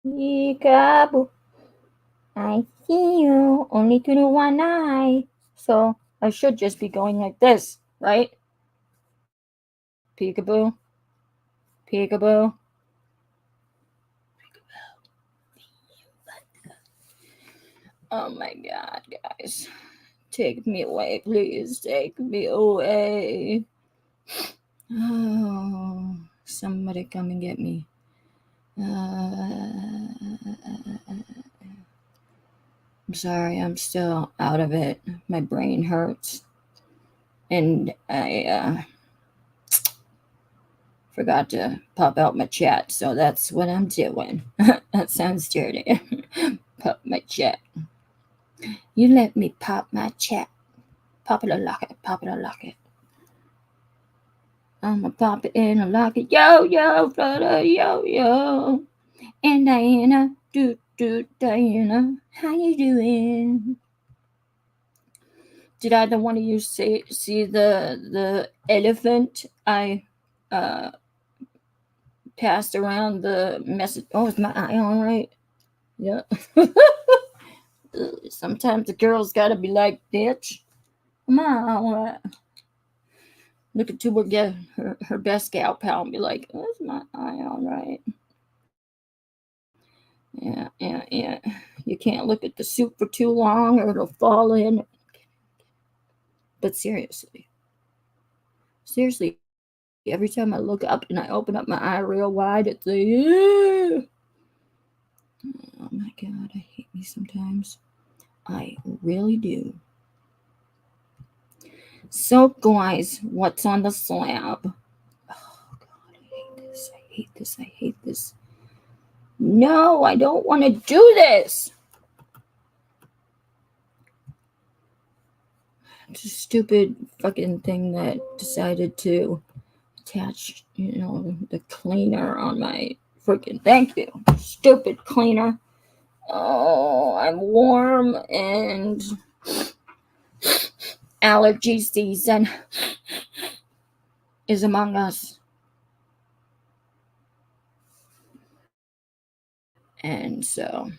Peekaboo, I see you only through one eye. So I should just be going like this, right? Peekaboo, peekaboo. Oh my God, guys. Take me away, please. Take me away. Oh, somebody come and get me. I'm sorry, I'm still out of it. My brain hurts. And I forgot to pop out my chat, so that's what I'm doing. That sounds dirty. Pop my chat. You let me pop my chat. Pop it or lock it. Pop it or lock it. I'ma pop it in a lock it. Yo, yo, brother, yo, yo. And Diana, Diana, how you doing? Did either one of you see the elephant I passed around the message? Oh, is my eye on right? Yeah. Sometimes the girl's gotta be like, bitch, come on. Look at her get her best gal pal and be like, oh, is my eye on right? Yeah. You can't look at the soup for too long or it'll fall in. But seriously, every time I look up and I open up my eye real wide, it's like, yeah. Oh my God, I hate me sometimes. I really do. So, guys, what's on the slab? Oh God, I hate this. No, I don't want to do this. It's a stupid fucking thing that decided to attach, the cleaner on my freaking, thank you, stupid cleaner. Oh, I'm warm and allergy season is among us. And so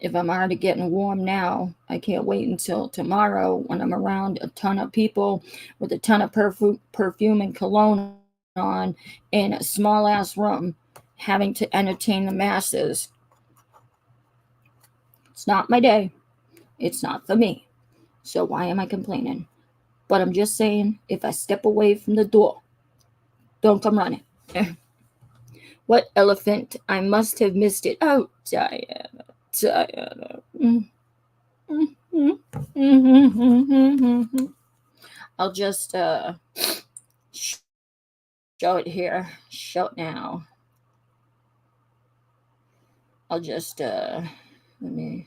if I'm already getting warm now, I can't wait until tomorrow when I'm around a ton of people with a ton of perfume and cologne on in a small ass room having to entertain the masses. It's not my day. It's not for me. So why am I complaining? But I'm just saying, if I step away from the door, don't come running. What elephant? I must have missed it. Oh, Diana. I'll just show it here. Show it now. I'll just let me.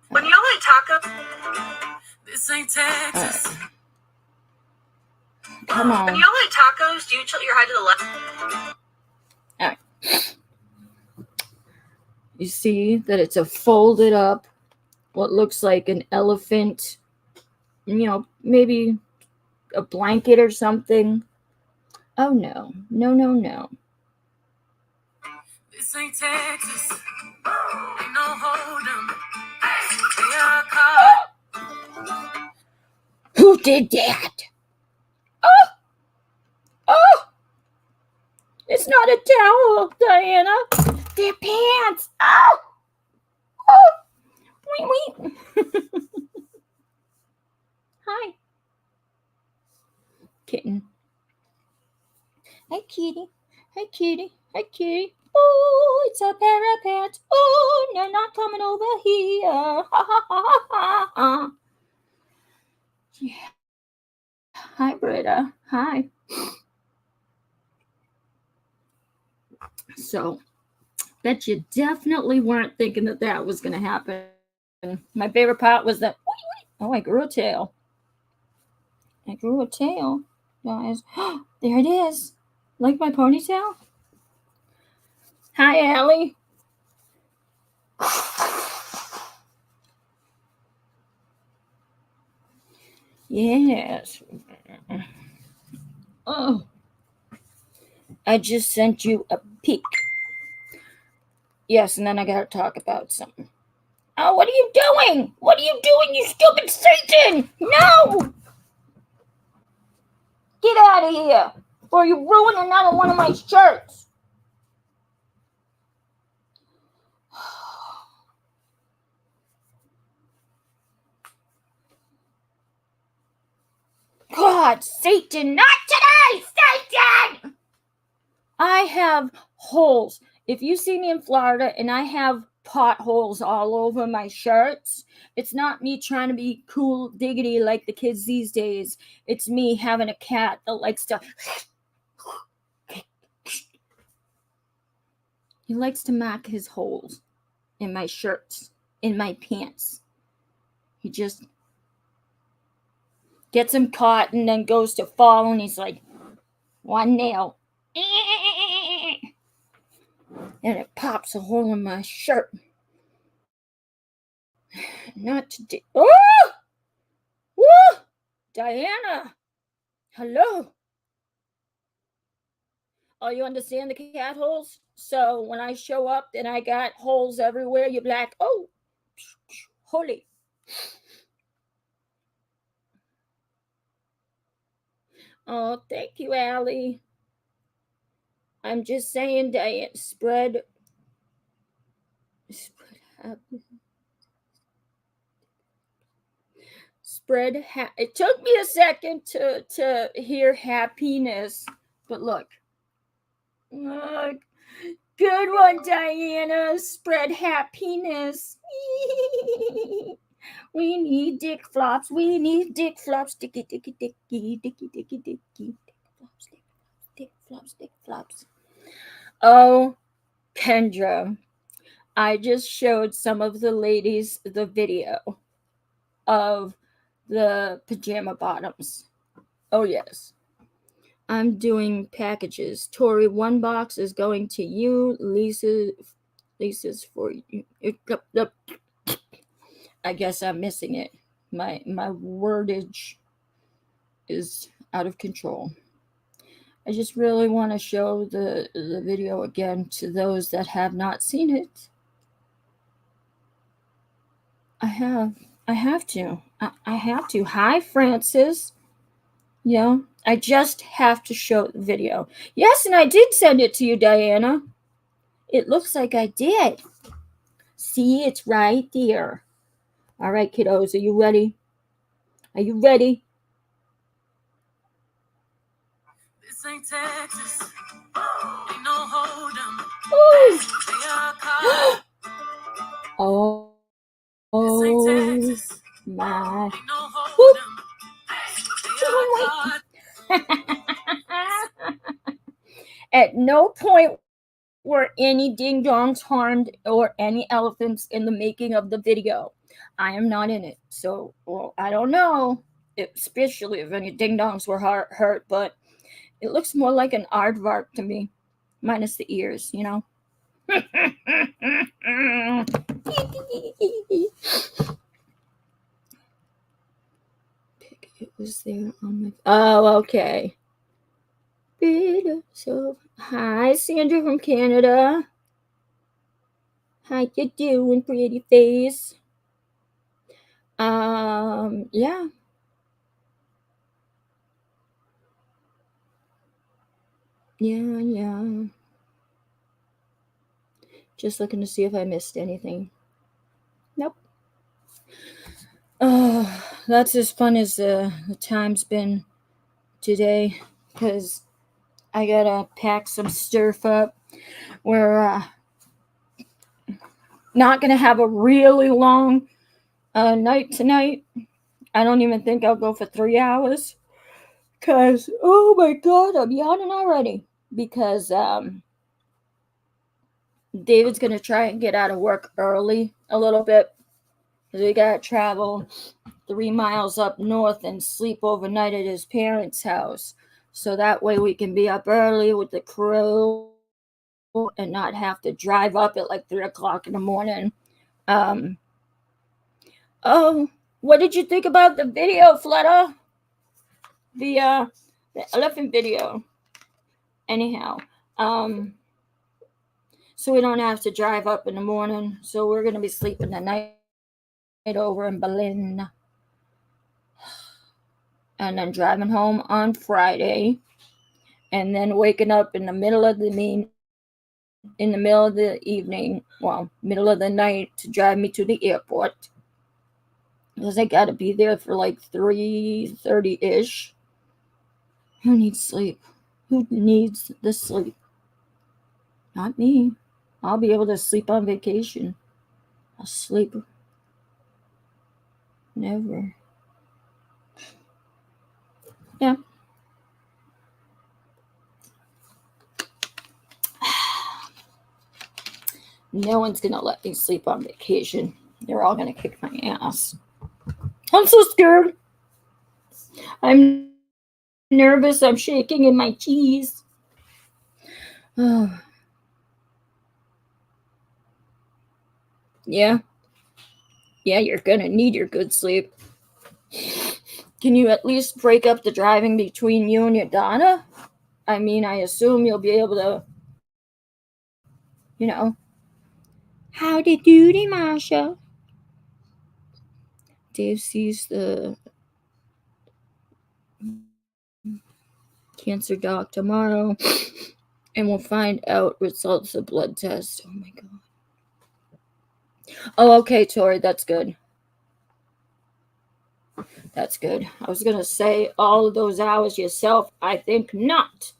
When y'all eat tacos, this ain't Texas. Come on. When y'all eat tacos, do you tilt your head to the left? All right. You see that it's a folded up, what looks like an elephant, maybe a blanket or something. Oh, no. This ain't Texas. Ain't no hold 'em. Who did that? Oh! It's not a towel, Diana. They're pants. Oh! Hi. Kitten. Hi, kitty. Hi, kitty. Hi, kitty. Oh, it's a parapet. Oh, they're not coming over here. Ha ha ha ha ha. Yeah. Hi, Britta. Hi. So, bet you definitely weren't thinking that that was going to happen. My favorite part was that, oh, I grew a tail. I grew a tail, guys. There it is. Like my ponytail? Hi, Allie. Yes. Oh, I just sent you a peek. Yes, and then I gotta talk about something. Oh, what are you doing? What are you doing, you stupid Satan? No! Get out of here, or you ruin another one of my shirts. God, Satan, not today, Satan! I have holes. If you see me in Florida and I have potholes all over my shirts, it's not me trying to be cool diggity like the kids these days. It's me having a cat that likes to. He likes to mark his holes in my shirts, in my pants. He just gets him caught and then goes to fall and he's like, one nail. And it pops a hole in my shirt. Not today. Oh! Woo! Diana! Hello! Oh, you understand the cat holes? So when I show up and I got holes everywhere, you're like, oh, holy. Oh, thank you, Allie. I'm just saying, Diane, spread it took me a second to hear happiness, but look, good one, Diana. Spread happiness. We need dick flops. We need dick flops. Dicky dicky dicky dicky dicky dicky dick flops, dick flops. Oh, Kendra, I just showed some of the ladies the video of the pajama bottoms. Oh, yes. I'm doing packages. Tori, one box is going to you. Lisa's for you. I guess I'm missing it. My wordage is out of control. I just really want to show the video again to those that have not seen it. I have to. I have to. Hi, Francis. Yeah, I just have to show the video. Yes, and I did send it to you, Diana. It looks like I did. See, it's right there. All right, kiddos, are you ready? Are you ready? This ain't Texas. Ain't no hold 'em. Oh. This ain't Oh Texas. my. Ain't no hold 'em. At no point were any ding dongs harmed or any elephants in the making of the video. I am not in it. So, well, I don't know, especially if any ding dongs were hurt, but it looks more like an aardvark to me, minus the ears, you know? It was there on my. Oh, okay. So, hi, Sandra from Canada. How you doing, pretty face? Yeah. Yeah. Just looking to see if I missed anything. Nope. Oh, that's as fun as the time's been today, because I gotta pack some stuff up. We're not gonna have a really long night tonight. I don't even think I'll go for 3 hours, because oh my god, I'm yawning already. Because David's gonna try and get out of work early a little bit, because we gotta travel 3 miles up north and sleep overnight at his parents' house. So that way we can be up early with the crew and not have to drive up at like 3 o'clock in the morning. Oh, what did you think about the video, Flutter? The elephant video. Anyhow, so we don't have to drive up in the morning. So we're gonna be sleeping the night over in Berlin, and then driving home on Friday, and then waking up in the middle of the evening, well, middle of the night, to drive me to the airport, because I gotta be there for like 3:30-ish. Who needs sleep? Who needs the sleep? Not me. I'll be able to sleep on vacation. I'll sleep. Never. Yeah. No one's gonna let me sleep on vacation. They're all gonna kick my ass. I'm so scared. I'm nervous. I'm shaking in my cheese. Oh. Yeah. Yeah, you're gonna need your good sleep. Can you at least break up the driving between you and your Donna? I mean, I assume you'll be able to, you know. Howdy doody, Marsha. Dave sees the cancer doc tomorrow, and we'll find out results of blood test. Oh my god. Oh, okay, Tori, that's good. That's good. I was gonna say all of those hours yourself. I think not.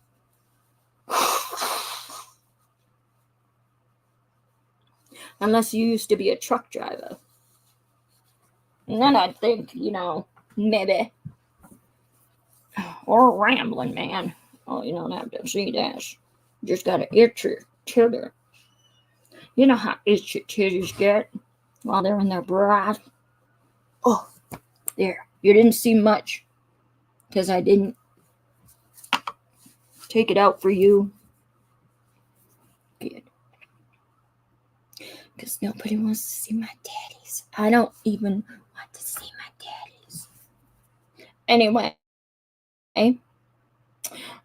Unless you used to be a truck driver. And then I'd think, maybe. Or a rambling man. Oh, you don't have to see dash. You just gotta itch your titty. You know how itchy titties get while they're in their bra. Oh, there. You didn't see much, because I didn't take it out for you. Good. Because nobody wants to see my daddies. I don't even want to see my daddies. Anyway.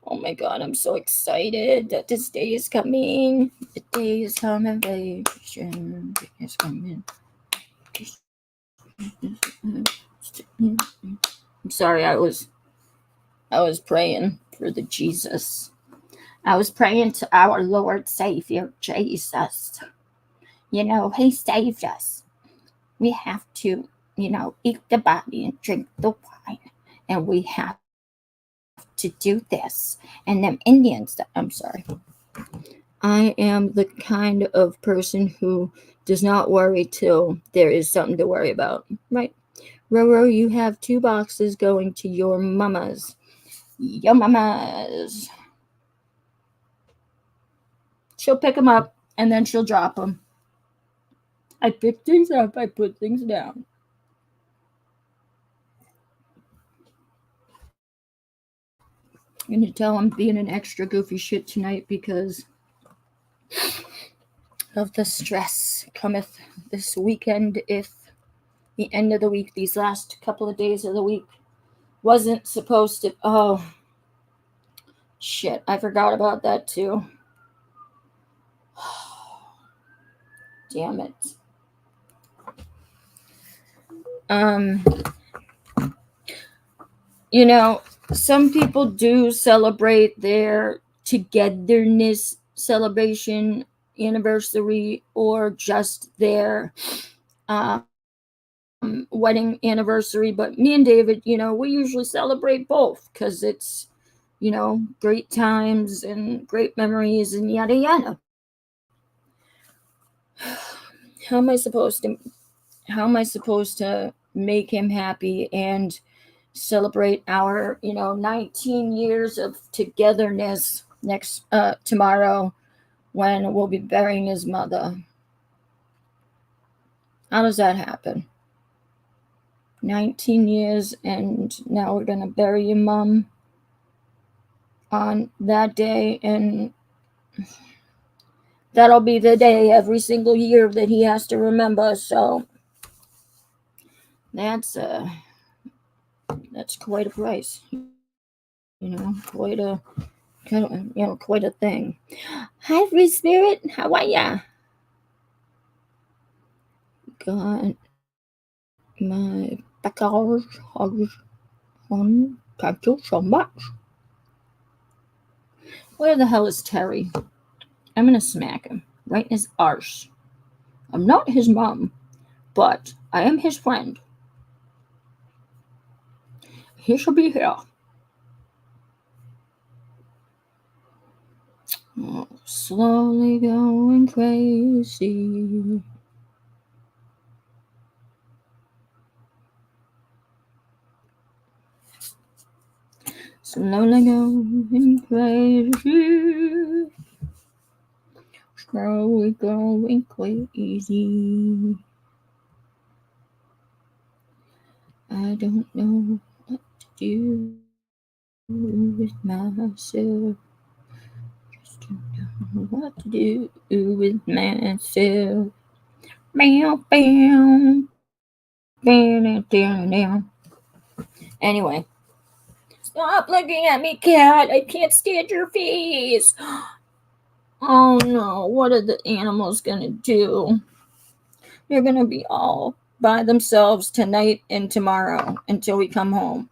Oh my god, I'm so excited that this day is coming. The day is coming, vacation. The day is coming. I'm sorry, I was praying for the Jesus. I was praying to our Lord Savior Jesus. He saved us. We have to, eat the body and drink the wine. And we have to do this. And them Indians, I'm sorry. I am the kind of person who does not worry till there is something to worry about. Right? Roro, you have 2 boxes going to your mamas. Your mamas. She'll pick them up and then she'll drop them. I pick things up, I put things down. I'm gonna tell I'm being an extra goofy shit tonight because of the stress cometh this weekend. If the end of the week, these last couple of days of the week, wasn't supposed to. Oh, shit. I forgot about that too. Damn it. Some people do celebrate their togetherness celebration anniversary, or just their wedding anniversary, but me and David, we usually celebrate both because it's, great times and great memories and yada yada. How am I supposed to make him happy and celebrate our 19 years of togetherness next tomorrow when we'll be burying his mother? How does that happen? 19 years and now we're gonna bury your mom on that day, and that'll be the day every single year that he has to remember. So that's quite a price, quite a thing. Hi, free spirit, how are ya? Got my package on. Thank you so much. Where the hell is Terry? I'm gonna smack him right in his arse. I'm not his mom, but I am his friend. He should be here. Oh, slowly going crazy. Slowly going crazy. Slowly going crazy. I don't know what to do with myself. Just don't know what to do with myself. Bam, bam, bam, down, down. Anyway, stop looking at me, cat. I can't stand your face. Oh no, what are the animals gonna do? They're gonna be all by themselves tonight and tomorrow until we come home.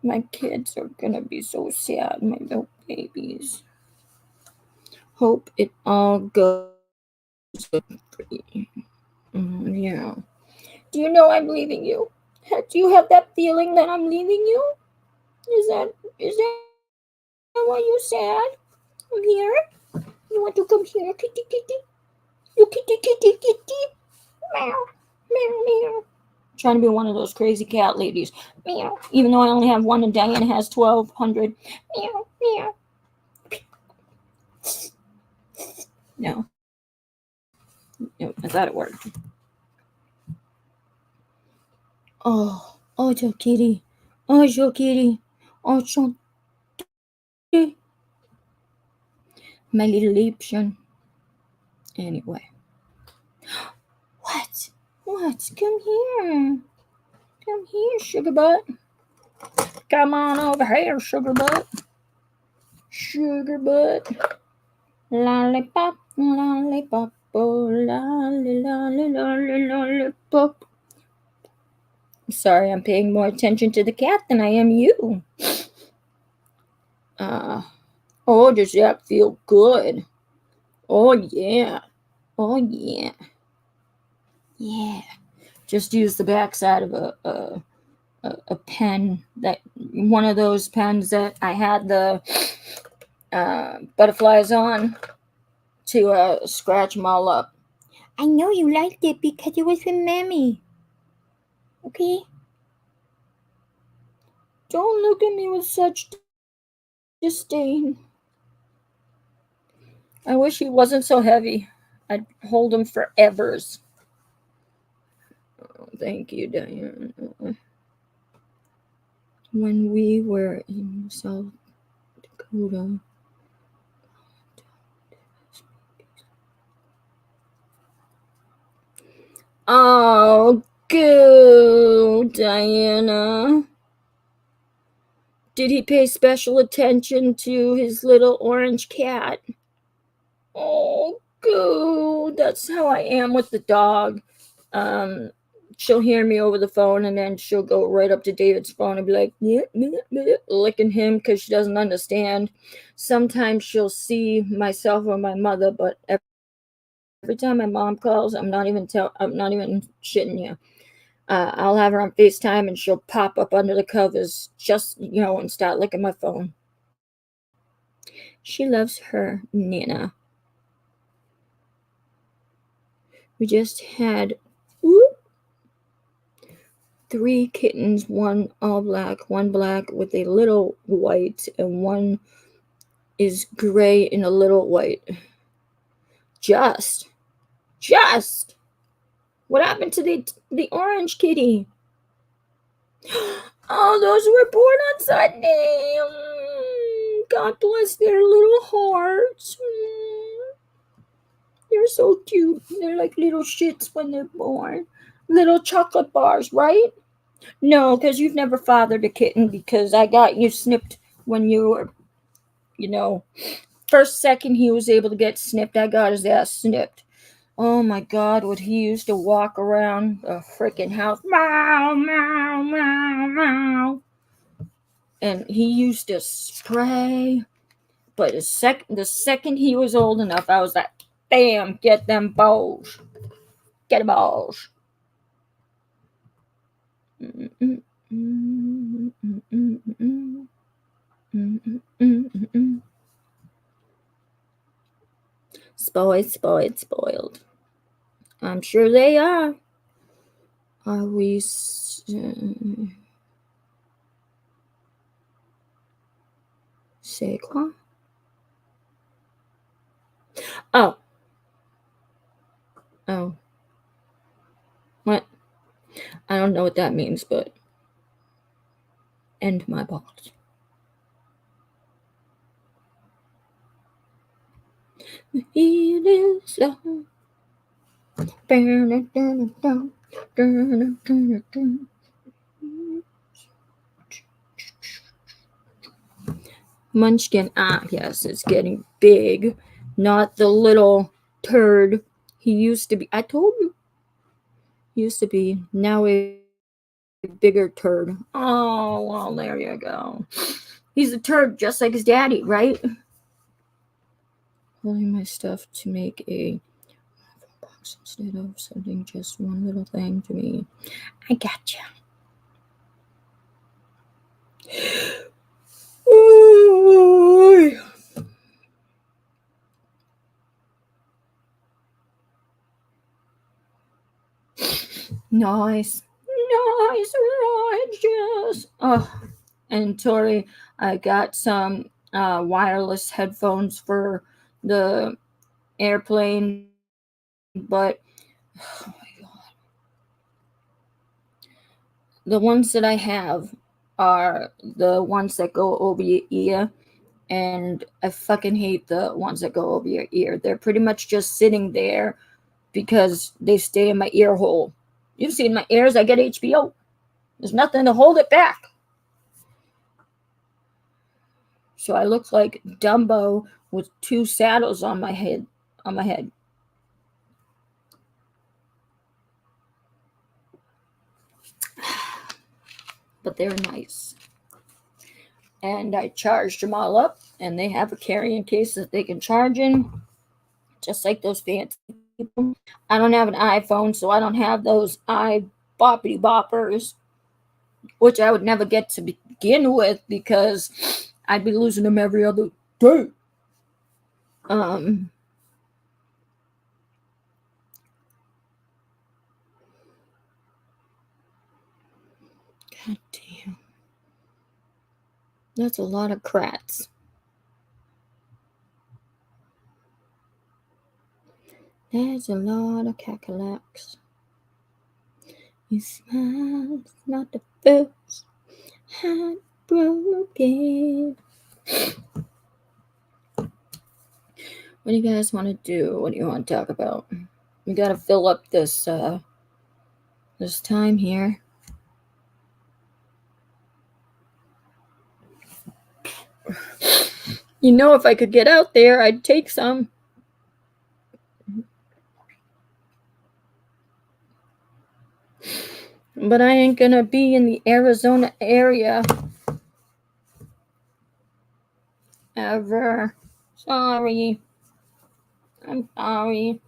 My kids are gonna be so sad, my little babies. Hope it all goes good for you. Yeah. Do you know I'm leaving you? Do you have that feeling that I'm leaving you? Is that why you're sad? I'm here. You want to come here, kitty kitty? You kitty kitty kitty. Meow meow meow. Trying to be one of those crazy cat ladies. Meow. Even though I only have one and Diana has 1,200. Meow meow. No. I thought it worked. Oh, your kitty. Oh, your kitty. Oh, your my little Liebchen. Anyway. What? Come here. Come here, sugar butt. Come on over here, sugar butt. Sugar butt. Lollipop, lollipop, oh, lollipop. Sorry, I'm paying more attention to the cat than I am you. Oh, does that feel good? Oh, yeah. Oh, yeah. Yeah. Just use the backside of a pen, that one of those pens that I had the butterflies on to scratch them all up. I know you liked it because it was with Mammy. Okay? Don't look at me with such disdain. I wish he wasn't so heavy. I'd hold him forevers. Oh, thank you, Diane. When we were in South Dakota. Oh, go, Diana. Did he pay special attention to his little orange cat? Oh, go. That's how I am with the dog. She'll hear me over the phone and then she'll go right up to David's phone and be like, licking him because she doesn't understand. Sometimes she'll see myself or my mother, but every every time my mom calls, I'm not even shitting you. I'll have her on FaceTime and she'll pop up under the covers just, and start licking my phone. She loves her Nana. We just had 3 kittens, one all black, one black with a little white, and one is gray and a little white. Just. What happened to the orange kitty? Oh, those were born on Sunday. God bless their little hearts. They're so cute. They're like little shits when they're born. Little chocolate bars, right? No, because you've never fathered a kitten, because I got you snipped when you were, first second he was able to get snipped, I got his ass snipped. Oh my God, what he used to walk around the freaking house. Meow, meow, meow, meow. And he used to spray. But the second he was old enough, I was like, bam, get them balls. Get the balls. Spoiled. I'm sure they are. Are we... C'est quoi? Oh. What? I don't know what that means, but... End my box. It is so... Munchkin, yes, it's getting big. Not the little turd he used to be. I told you. He used to be. Now a bigger turd. Oh, well, there you go. He's a turd just like his daddy, right? Holding my stuff to make a box instead of sending just one little thing to me. I gotcha. Nice, Rogers. Oh, and Tori, I got some wireless headphones for the airplane, but oh my God, the ones that I have are the ones that go over your ear, and I fucking hate the ones that go over your ear. They're pretty much just sitting there because they stay in my ear hole. You've seen my ears, I get HBO. There's nothing to hold it back. So I look like Dumbo with 2 saddles on my head. But they're nice. And I charged them all up, and they have a carrying case that they can charge in, just like those fancy people. I don't have an iPhone, so I don't have those boppity boppers, which I would never get to begin with because I'd be losing them every other day. God damn. That's a lot of crats. There's a lot of cackalacs. You smile, it's not the first heartbroken. What do you guys want to do? What do you want to talk about? We got to fill up this time here. If I could get out there, I'd take some. But I ain't gonna be in the Arizona area ever. Sorry. I'm sorry.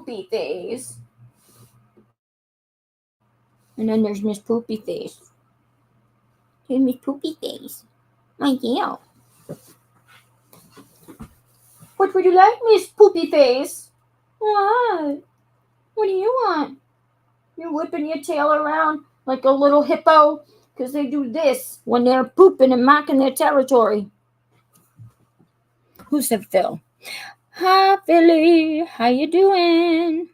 Poopy Face. And then there's Miss Poopy Face. Hey, Miss Poopy Face. My dear. What would you like, Miss Poopy Face? What? What do you want? You're whipping your tail around like a little hippo because they do this when they're pooping and marking their territory. Who said Phil? Hi, Philly. How you doing?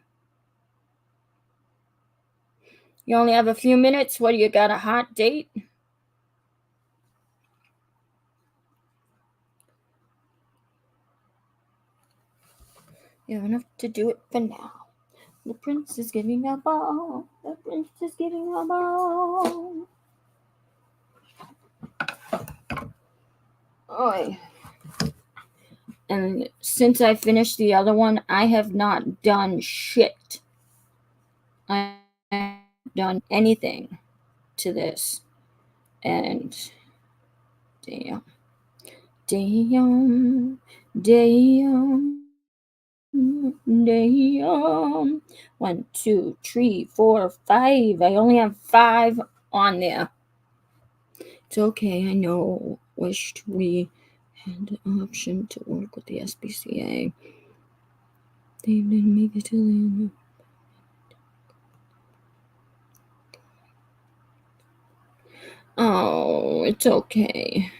You only have a few minutes. What, do you got a hot date? You have enough to do it for now. The prince is giving a ball. The prince is giving a ball. Oi. And since I finished the other one, I have not done shit. I haven't done anything to this. And damn. 1, 2, 3, 4, 5. I only have 5 on there. It's okay, I know. Wished we had the option to work with the SPCA. They didn't make it to the end. Oh, it's okay.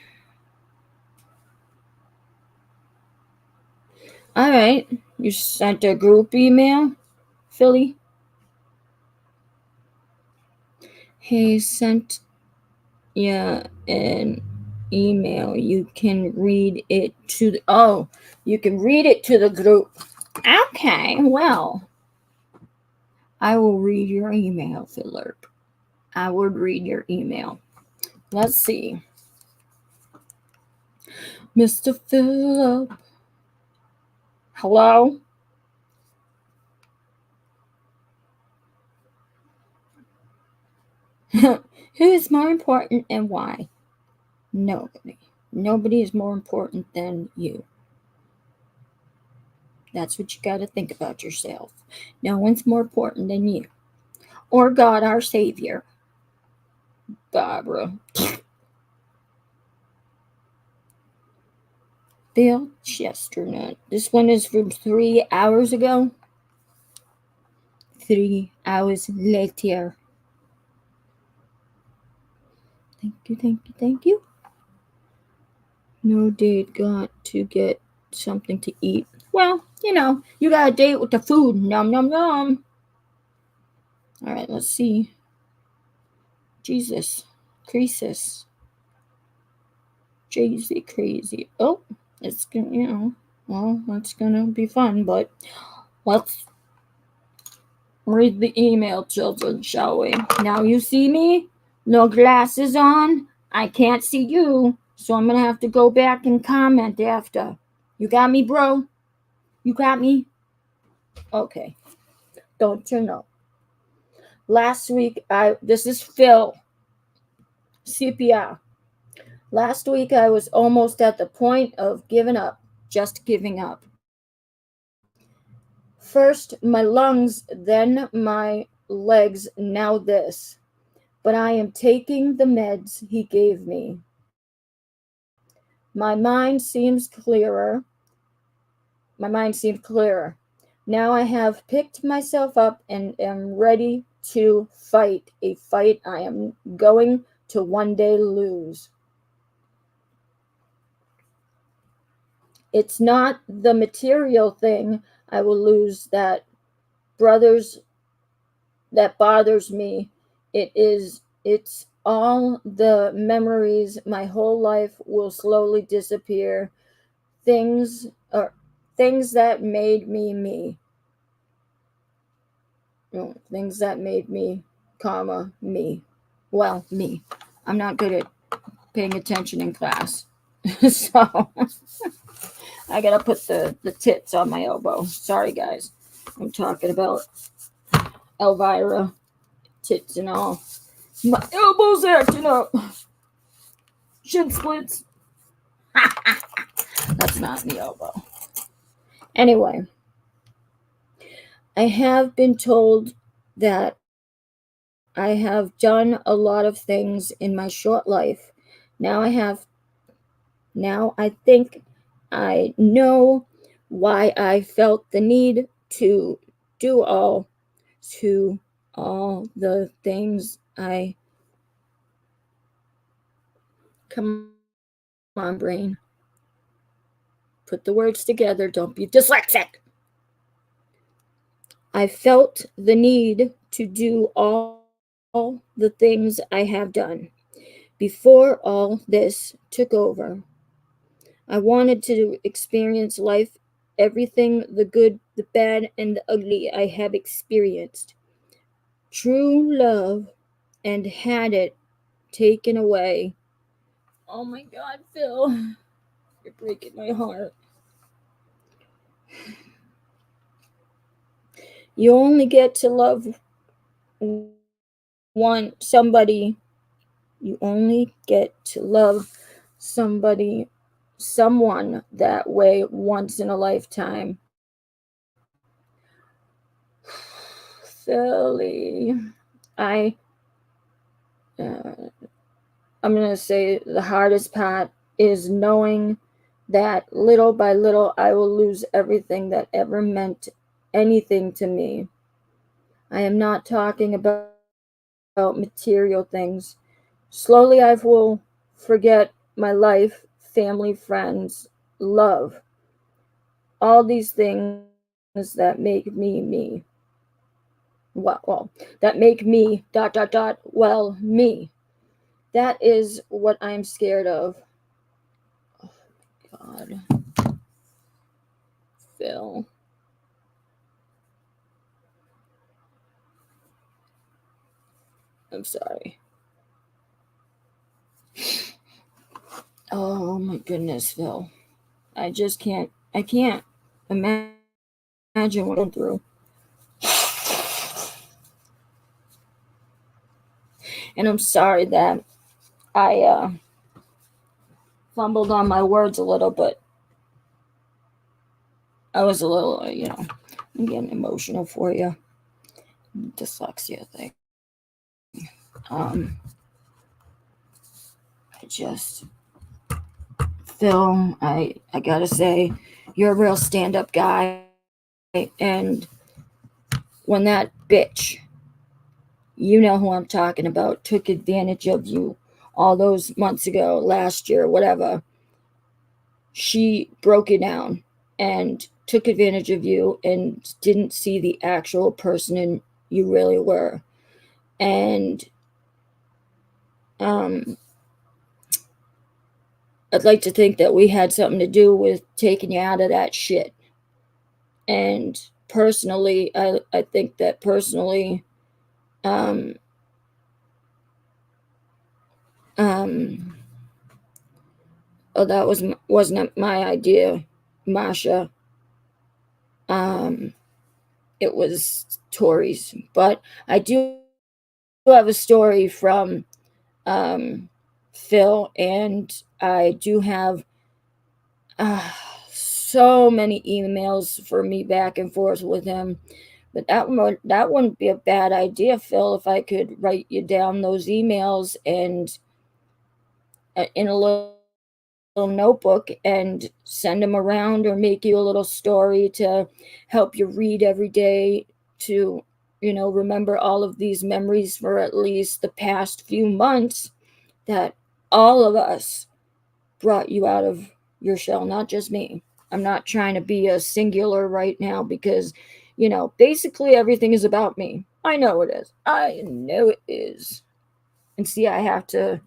All right. You sent a group email, Philly? He sent you an email. You can read it to the... you can read it to the group. Okay, well, I will read your email, Philip. I would read your email. Let's see. Mr. Philip. Hello? Who is more important and why? Nobody. Nobody is more important than you. That's what you got to think about yourself. No one's more important than you. Or God, our Savior. Barbara. Bill Chesternut. This one is from 3 hours ago. 3 hours later. Thank you, thank you, thank you. No date, got to get something to eat. Well, you got a date with the food. Nom, nom, nom. All right, let's see. Jesus. Creases. Crazy, crazy. Oh, it's gonna, well, that's gonna be fun, but let's read the email, children, shall we? Now you see me? No glasses on. I can't see you, so I'm gonna have to go back and comment after. You got me, bro? You got me? Okay. Don't you know? Last week, this is Phil. CPR. Last week, I was almost at the point of giving up. Just giving up. First my lungs, then my legs, now this. But I am taking the meds he gave me. My mind seems clearer. Now I have picked myself up and am ready to fight a fight I am going to one day lose. It's not the material thing I will lose that bothers me. It's all the memories. My whole life will slowly disappear. Things that made me me. Things that made me, me. Well, me. I'm not good at paying attention in class. So I gotta put the tits on my elbow. Sorry, guys. I'm talking about Elvira, tits and all. My elbow's acting up. Shin splits. That's not the elbow. Anyway, I have been told that I have done a lot of things in my short life. Now I have, now I think I know why I felt the need to do to all the things I. Come on, brain. Put the words together. Don't be dyslexic. I felt the need to do all the things I have done before all this took over. I wanted to experience life, everything, the good, the bad, and the ugly I have experienced. True love, and had it taken away. Oh my God, Phil, you're breaking my heart. You only get to love somebody. You only get to love someone that way once in a lifetime. Philly, I, uh, I'm gonna say the hardest part is knowing that little by little I will lose everything that ever meant anything to me. I am not talking about material things. Slowly, I will forget my life, family, friends, love, all these things that make me me. That make me me. That is what I'm scared of. God, Phil. I'm sorry. Oh my goodness, Phil. I just can't. I can't imagine what you're going through. And I'm sorry that I fumbled on my words a little, but I was a little, I'm getting emotional for you. Dyslexia thing. Um, I just, Phil, I gotta say, you're a real stand up guy. And when that bitch, you know who I'm talking about, took advantage of you all those months ago, last year, whatever, she broke you down and took advantage of you and didn't see the actual person in you really were. And um, I'd like to think that we had something to do with taking you out of that shit. And personally, I think that personally, um, um, oh, that wasn't my idea, Masha. Um, it was Tori's, but I do have a story from um, Phil, and I do have uh, so many emails for me back and forth with him. But that wouldn't be a bad idea, Phil, if I could write you down those emails and in a little notebook and send them around, or make you a little story to help you read every day to remember all of these memories for at least the past few months that all of us brought you out of your shell, not just me. I'm not trying to be a singular right now because, basically everything is about me. I know it is. I know it is. And see, I have to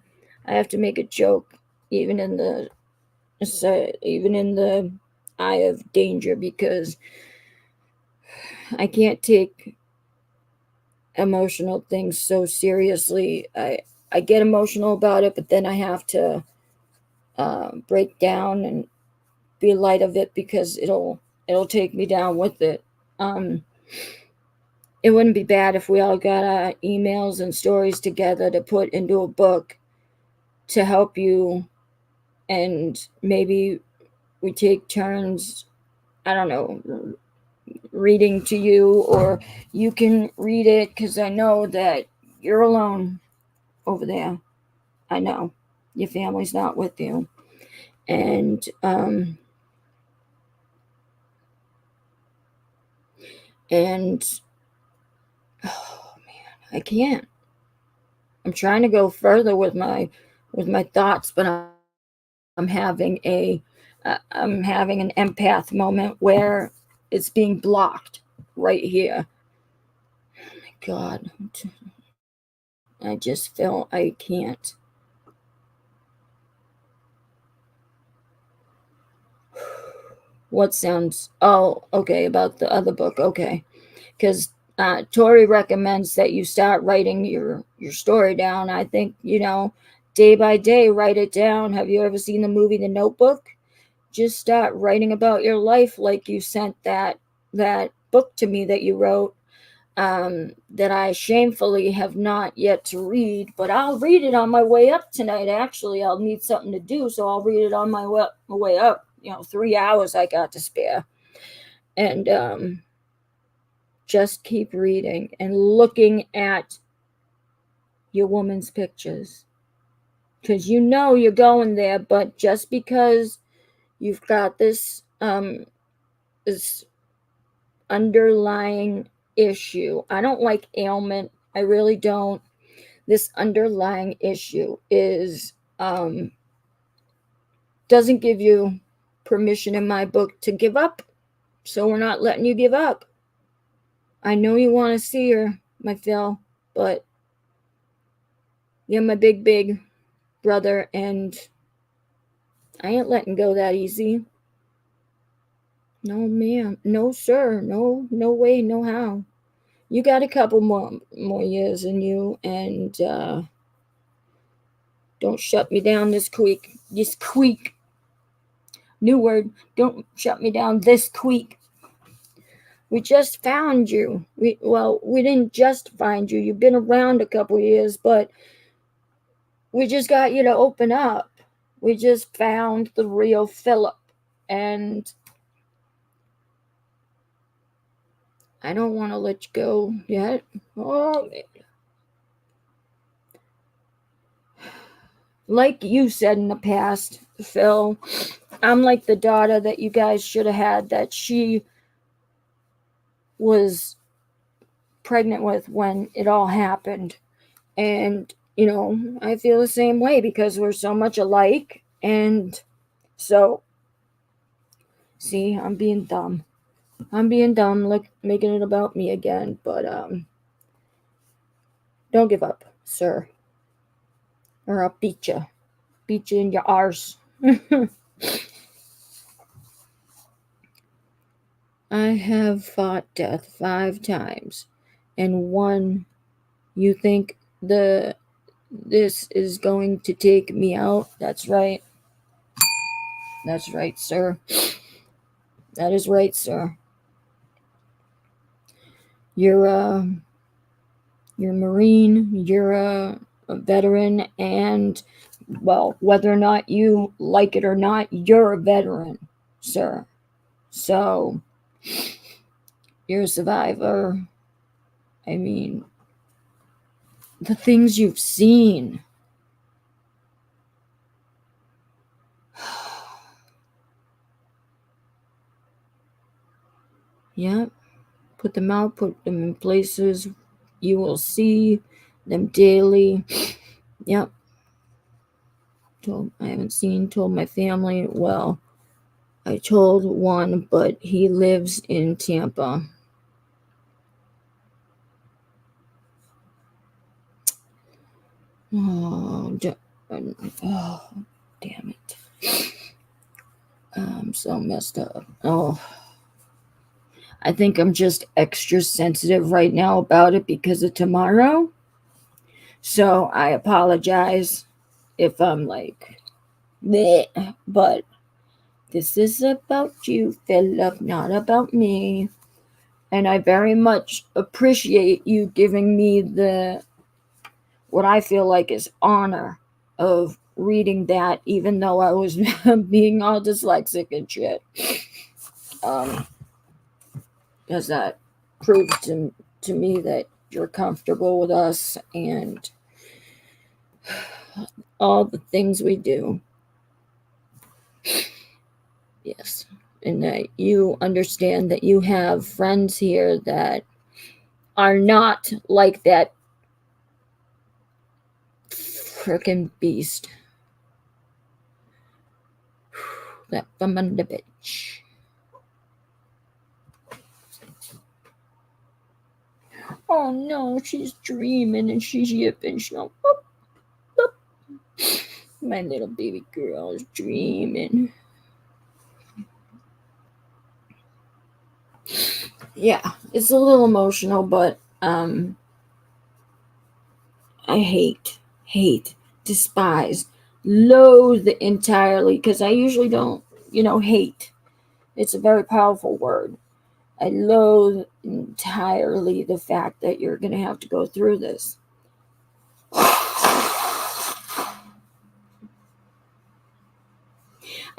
make a joke even in the, even in the eye of danger, because I can't take emotional things so seriously. I get emotional about it, but then I have to break down and be light of it because it'll take me down with it. Um, it wouldn't be bad if we all got our emails and stories together to put into a book to help you, and maybe we take turns. I don't know, reading to you, or you can read it, because I know that you're alone over there. I know your family's not with you. And and oh man, I can't. I'm trying to go further with my thoughts, but I'm having an empath moment where it's being blocked right here. Oh my God, I just feel I can't. What sounds? Oh, okay, about the other book. Okay, because Tori recommends that you start writing your story down. I think, day by day, write it down. Have you ever seen the movie The Notebook? Just start writing about your life, like you sent that book to me that you wrote, that I shamefully have not yet to read, but I'll read it on my way up tonight. Actually, I'll need something to do, so I'll read it on my way up. 3 hours I got to spare. And just keep reading and looking at your woman's pictures, because you're going there, but just because you've got this underlying issue. I don't like ailment. I really don't. This underlying issue is doesn't give you permission in my book to give up. So we're not letting you give up. I know you want to see her, my Phil, but you're my big brother, and I ain't letting go that easy. No, ma'am. No, sir. No way, no how. You got a couple more years in you, and don't shut me down this quick. New word. Don't shut me down this quick. We just found you. We didn't just find you. You've been around a couple years, but we just got you to open up. We just found the real Philip, and I don't want to let you go yet. Oh, like you said in the past, Phil, I'm like the daughter that you guys should have had, that she was pregnant with when it all happened. And, I feel the same way because we're so much alike. And so, see, I'm being dumb. Look, making it about me again. But don't give up, sir, or I'll beat you. Beat you in your arse. I have fought death 5 times, and one, you think this is going to take me out? That's right. That's right, sir. That is right, sir. You're a Marine. You're a veteran, and well, whether or not you like it or not, you're a veteran, sir. So you're a survivor. I mean, the things you've seen. Yep. Put them out, put them in places you will see them daily. Yep. Told my family. Well, I told one, but he lives in Tampa. Oh, damn it. I'm so messed up. Oh, I think I'm just extra sensitive right now about it because of tomorrow. So I apologize if I'm like, bleh, but this is about you, Philip, not about me. And I very much appreciate you giving me what I feel like is honor of reading that, even though I was being all dyslexic and shit. because that proves to me that you're comfortable with us and all the things we do. Yes. And that you understand that you have friends here that are not like that frickin' beast. That Amanda bitch. Oh no, she's dreaming and she's yipping. She's going, boop, boop. My little baby girl is dreaming. Yeah, it's a little emotional, but I hate, despise, loathe entirely, because I usually don't, hate. It's a very powerful word. I loathe entirely the fact that you're going to have to go through this.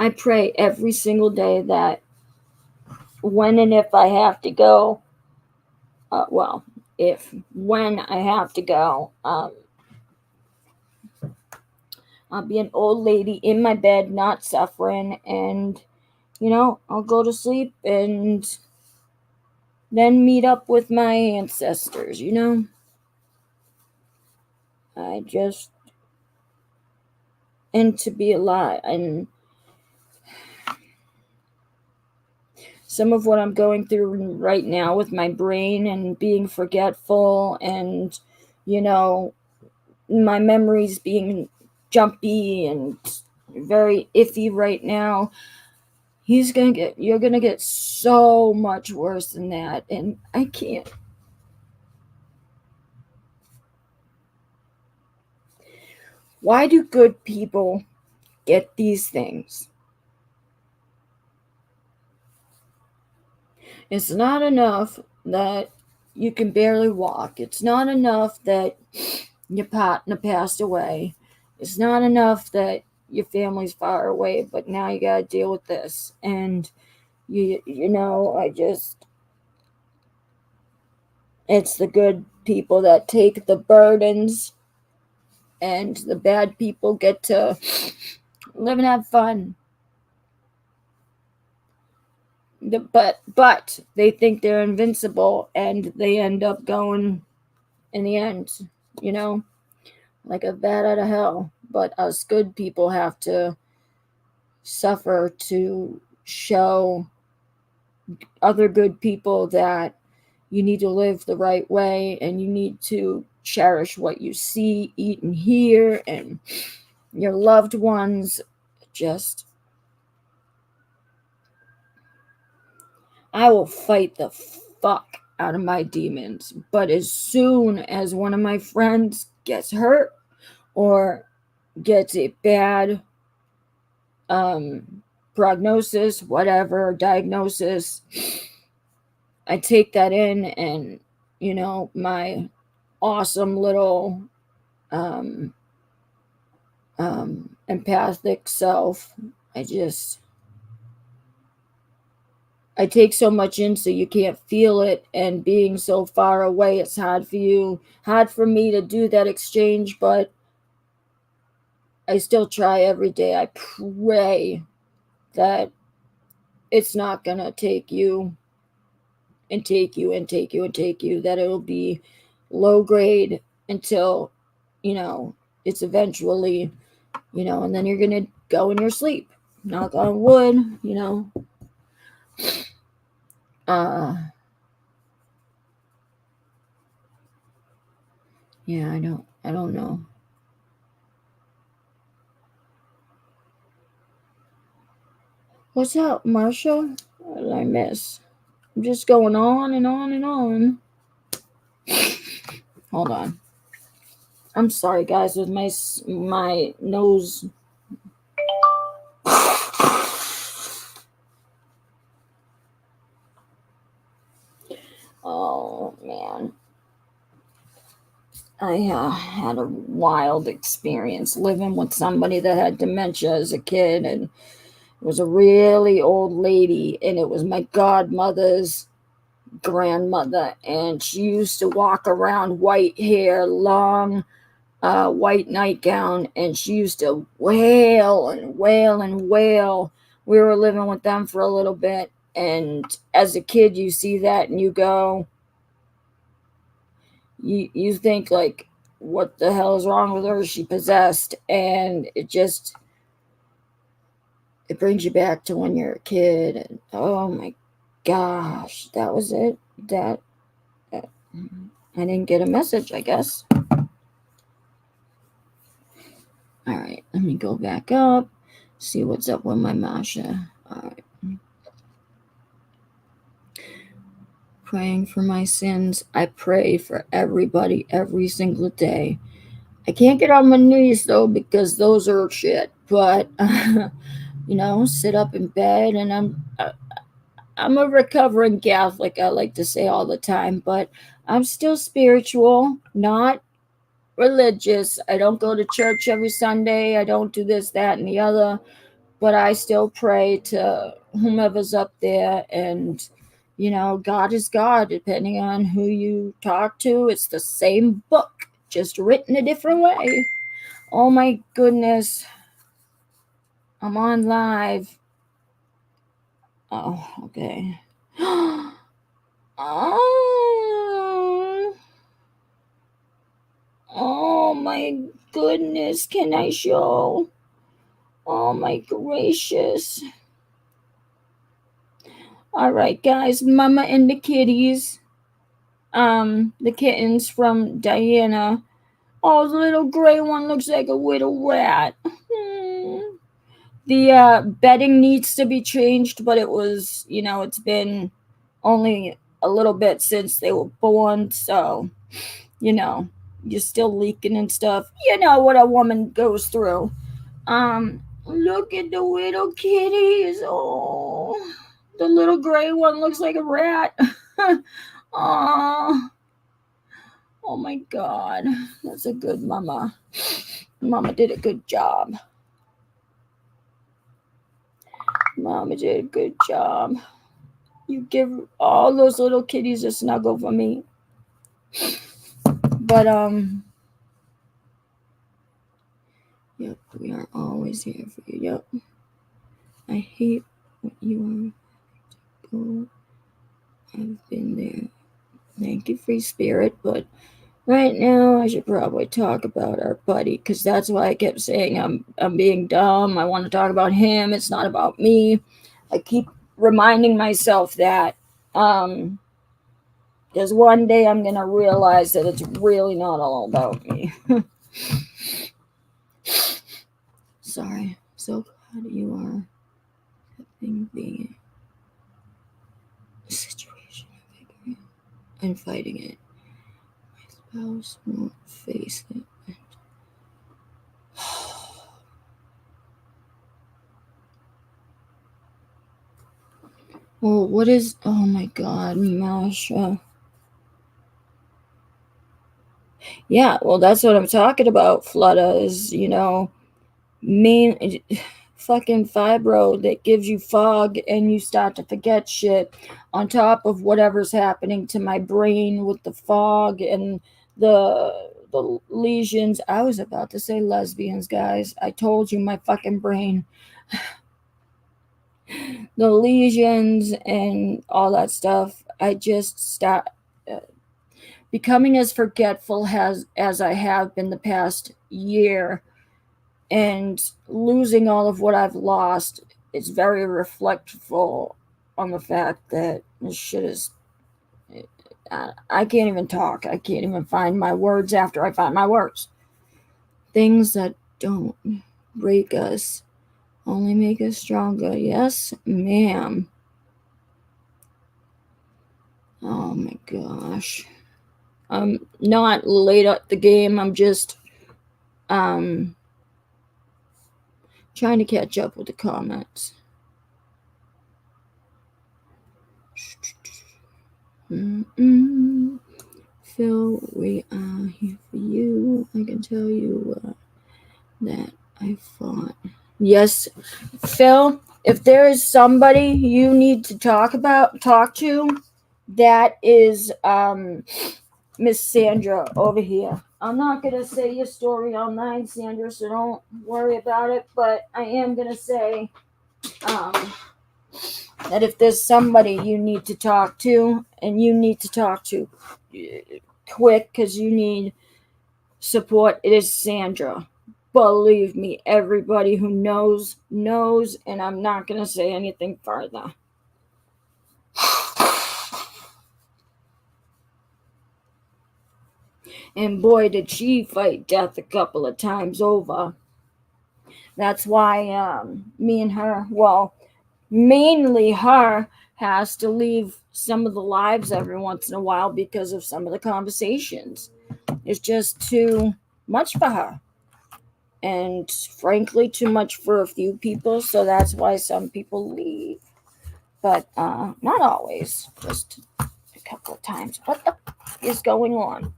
I pray every single day that when and if I have to go, when I have to go, I'll be an old lady in my bed, not suffering, and, I'll go to sleep and then meet up with my ancestors, I just, and to be alive. And some of what I'm going through right now with my brain and being forgetful and, my memories being jumpy and very iffy right now, you're gonna get so much worse than that, and I can't. Why do good people get these things? It's not enough that you can barely walk. It's not enough that your partner passed away. It's not enough that your family's far away, but now you gotta deal with this. And it's the good people that take the burdens, and the bad people get to live and have fun. But they think they're invincible, and they end up going in the end, like a bat out of hell. But us good people have to suffer to show other good people that you need to live the right way, and you need to cherish what you see, eat, and hear, and your loved ones. Just, I will fight the fuck out of my demons, but as soon as one of my friends gets hurt or gets a bad prognosis, whatever, diagnosis, I take that in, and my awesome little empathic self, I take so much in so you can't feel it, and being so far away, it's hard for me to do that exchange, but I still try every day. I pray that it's not gonna take you and take you and take you and take you, that it'll be low grade until, it's eventually, and then you're gonna go in your sleep. Knock on wood, yeah, I don't know. What's up, Marsha? What did I miss? I'm just going on and on and on. Hold on. I'm sorry, guys, with my nose. Oh man, I had a wild experience living with somebody that had dementia as a kid, and it was a really old lady, and it was my godmother's grandmother, and she used to walk around, white hair, long white nightgown, and she used to wail and wail and wail. We were living with them for a little bit, and as a kid you see that and you go, you think like, what the hell is wrong with her? Is she possessed? And it brings you back to when you're a kid. And oh my gosh, that was it. That I didn't get a message, I guess. All right, let me go back up, see what's up with my Masha. All right. Praying for my sins. I pray for everybody every single day. I can't get on my knees though, because those are shit. But sit up in bed, and I'm a recovering Catholic, I like to say all the time, but I'm still spiritual, not religious. I don't go to church every Sunday. I don't do this, that, and the other, but I still pray to whomever's up there. And God is God, depending on who you talk to. It's the same book, just written a different way. Oh my goodness. I'm on live. Oh, okay. Oh my goodness. Can I show? Oh my gracious. All right, guys. Mama and the kitties. The kittens from Diana. Oh, the little gray one looks like a little rat. The bedding needs to be changed, but it was, it's been only a little bit since they were born, so, you're still leaking and stuff. You know what a woman goes through. Look at the little kitties. Oh, the little gray one looks like a rat. Oh, oh my God. That's a good mama. Mama did a good job. Mama did a good job. You give all those little kitties a snuggle for me. But, yep, we are always here for you. Yep. I hate what you are. Go. I've been there. Thank you, free spirit. But right now, I should probably talk about our buddy, because that's why I kept saying I'm being dumb. I want to talk about him. It's not about me. I keep reminding myself that, because one day I'm gonna realize that it's really not all about me. Sorry. So glad you are having the situation and fighting it. My spouse won't face it. Well, what is... Oh my God, Masha. Yeah, well, that's what I'm talking about, Flutta, is, mean fucking fibro that gives you fog and you start to forget shit, on top of whatever's happening to my brain with the fog and the lesions. I was about to say lesbians, guys. I told you, my fucking brain. The lesions and all that stuff. I just start becoming as forgetful as I have been the past year, and losing all of what I've lost. It's very reflectful on the fact that this shit is... I can't even talk. I can't even find my words after I find my words. Things that don't break us only make us stronger. Yes, ma'am. Oh my gosh. I'm not late at the game. I'm just trying to catch up with the comments. Phil, we are here for you. I can tell you that I fought. Yes, Phil, if there is somebody you need to talk to, That is Miss Sandra over here. I'm not gonna say your story online, Sandra, so don't worry about it. But I am gonna say um, that if there's somebody you need to talk to, and you need to talk to quick because you need support, it is Sandra. Believe me, everybody who knows, and I'm not gonna say anything further. And boy, did she fight death a couple of times over. That's why me and her, well, mainly her, has to leave some of the lives every once in a while because of some of the conversations. It's just too much for her. And frankly, too much for a few people. So that's why some people leave. But not always, just a couple of times. What the is going on?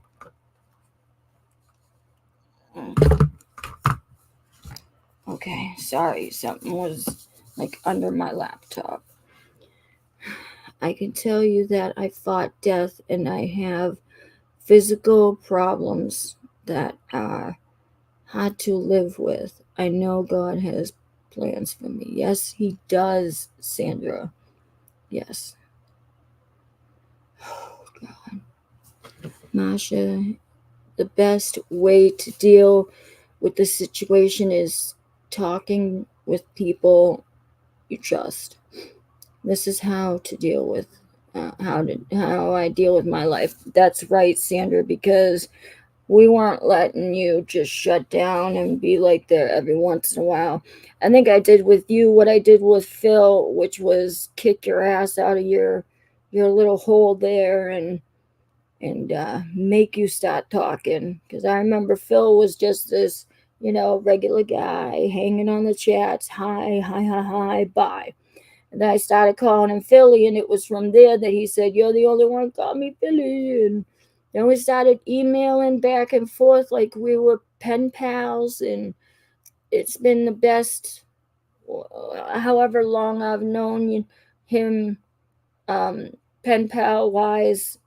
Okay, sorry, something was like under my laptop. I can tell you that I fought death and I have physical problems that are hard to live with. I know God has plans for me. Yes, He does, Sandra. Yes. Oh, God. Masha, the best way to deal with the situation is talking with people you trust. This is how to deal with how I deal with my life. That's right, Sandra, because we weren't letting you just shut down and be like there every once in a while. I think I did with you what I did with Phil, which was kick your ass out of your little hole there and make you start talking. Because I remember Phil was just this, regular guy hanging on the chats. Hi, hi, hi, hi, bye. And then I started calling him Philly, and it was from there that he said, "You're the only one who called me Philly." And then we started emailing back and forth like we were pen pals, and it's been the best, however long I've known him, um, pen pal wise.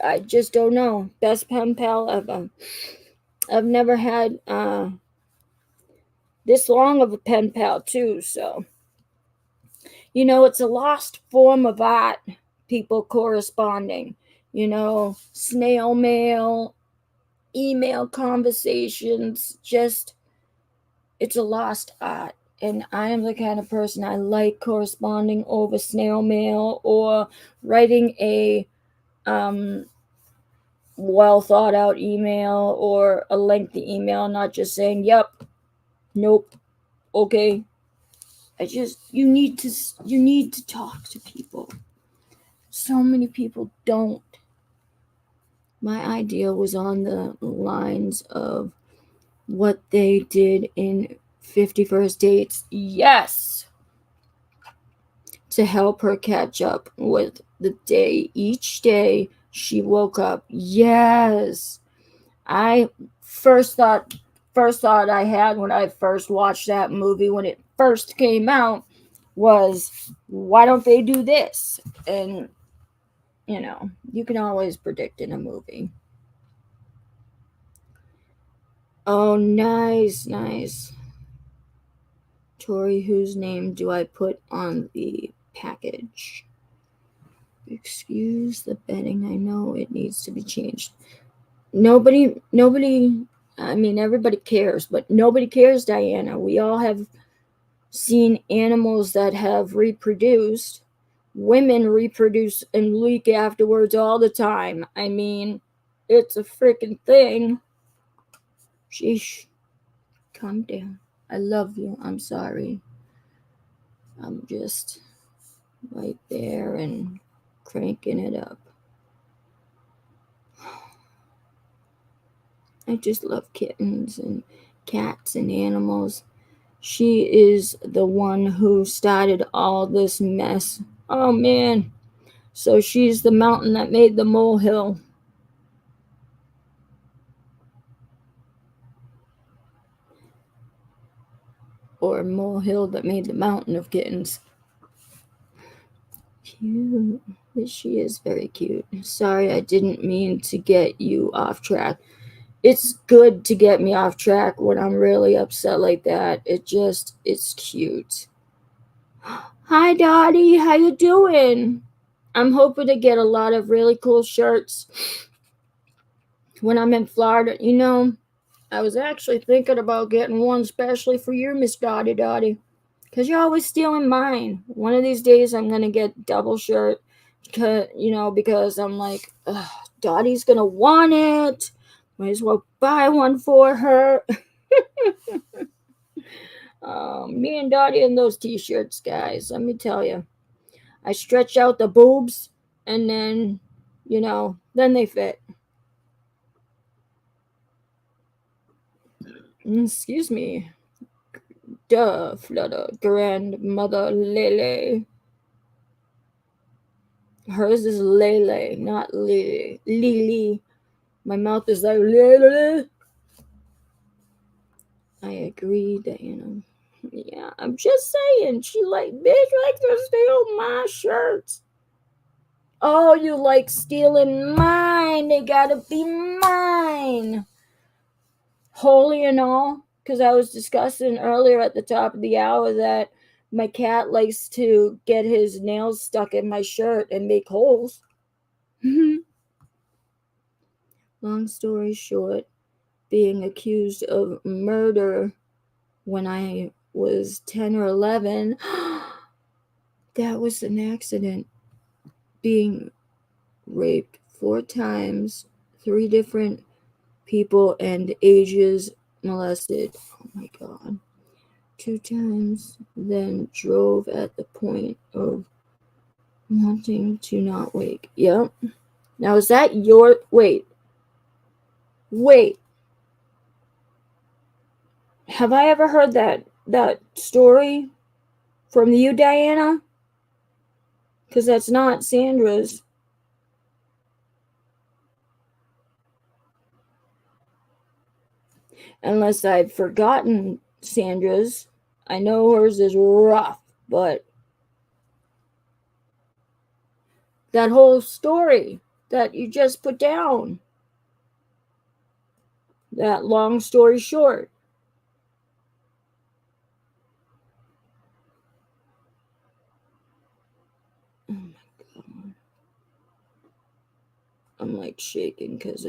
I just don't know. Best pen pal ever. I've never had this long of a pen pal, too, so. It's a lost form of art, people corresponding, snail mail, email conversations, just, it's a lost art. And I am the kind of person I like corresponding over snail mail or writing a well thought out email or a lengthy email, not just saying, yep, nope, okay. You need to talk to people. So many people don't. My idea was on the lines of what they did in 51st Dates. Yes! To help her catch up with the day. Each day she woke up. Yes! I first thought I had when I first watched that movie when it first came out was, why don't they do this? And you can always predict in a movie. Oh, nice, nice. Tori, whose name do I put on the package? Excuse the betting. I know it needs to be changed. Nobody, I mean, everybody cares, but nobody cares, Diana. We all have seen animals that have reproduced. Women reproduce and leak afterwards all the time. I mean, it's a freaking thing. Sheesh. Calm down. I love you. I'm sorry. I'm just right there and cranking it up. I just love kittens and cats and animals. She is the one who started all this mess. Oh man. So she's the mountain that made the molehill. Or molehill that made the mountain of kittens. cute. She is very cute. Sorry, I didn't mean to get you off track. It's good to get me off track when I'm really upset like that. It's cute. Hi, Dottie. How you doing? I'm hoping to get a lot of really cool shirts when I'm in Florida. You know, I was actually thinking about getting one especially for you, Miss Dottie Dottie, because you're always stealing mine. One of these days I'm going to get double shirt, because I'm like, Dottie's going to want it. Might as well buy one for her. Me and Dottie in those t-shirts, guys, let me tell you. I stretch out the boobs and then, then they fit. Excuse me. Duh, Flutter, grandmother Lele. Hers is Lele, not Lily. Lily. My mouth is like Lele. I agree, Diana. Yeah, I'm just saying. She like to steal my shirts. Oh, you like stealing mine. They gotta be mine. Holy and all. Because I was discussing earlier at the top of the hour that my cat likes to get his nails stuck in my shirt and make holes. Long story short, being accused of murder when I was 10 or 11, that was an accident. Being raped 4 times, 3 different people and ages molested. Oh my God. 2 times, then drove at the point of wanting to not wake. Yep. Now, is that your... Wait. Have I ever heard that story from you, Diana? Because that's not Sandra's. Unless I've forgotten Sandra's. I know hers is rough, but that whole story that you just put down, that long story short. Oh my God. I'm like shaking because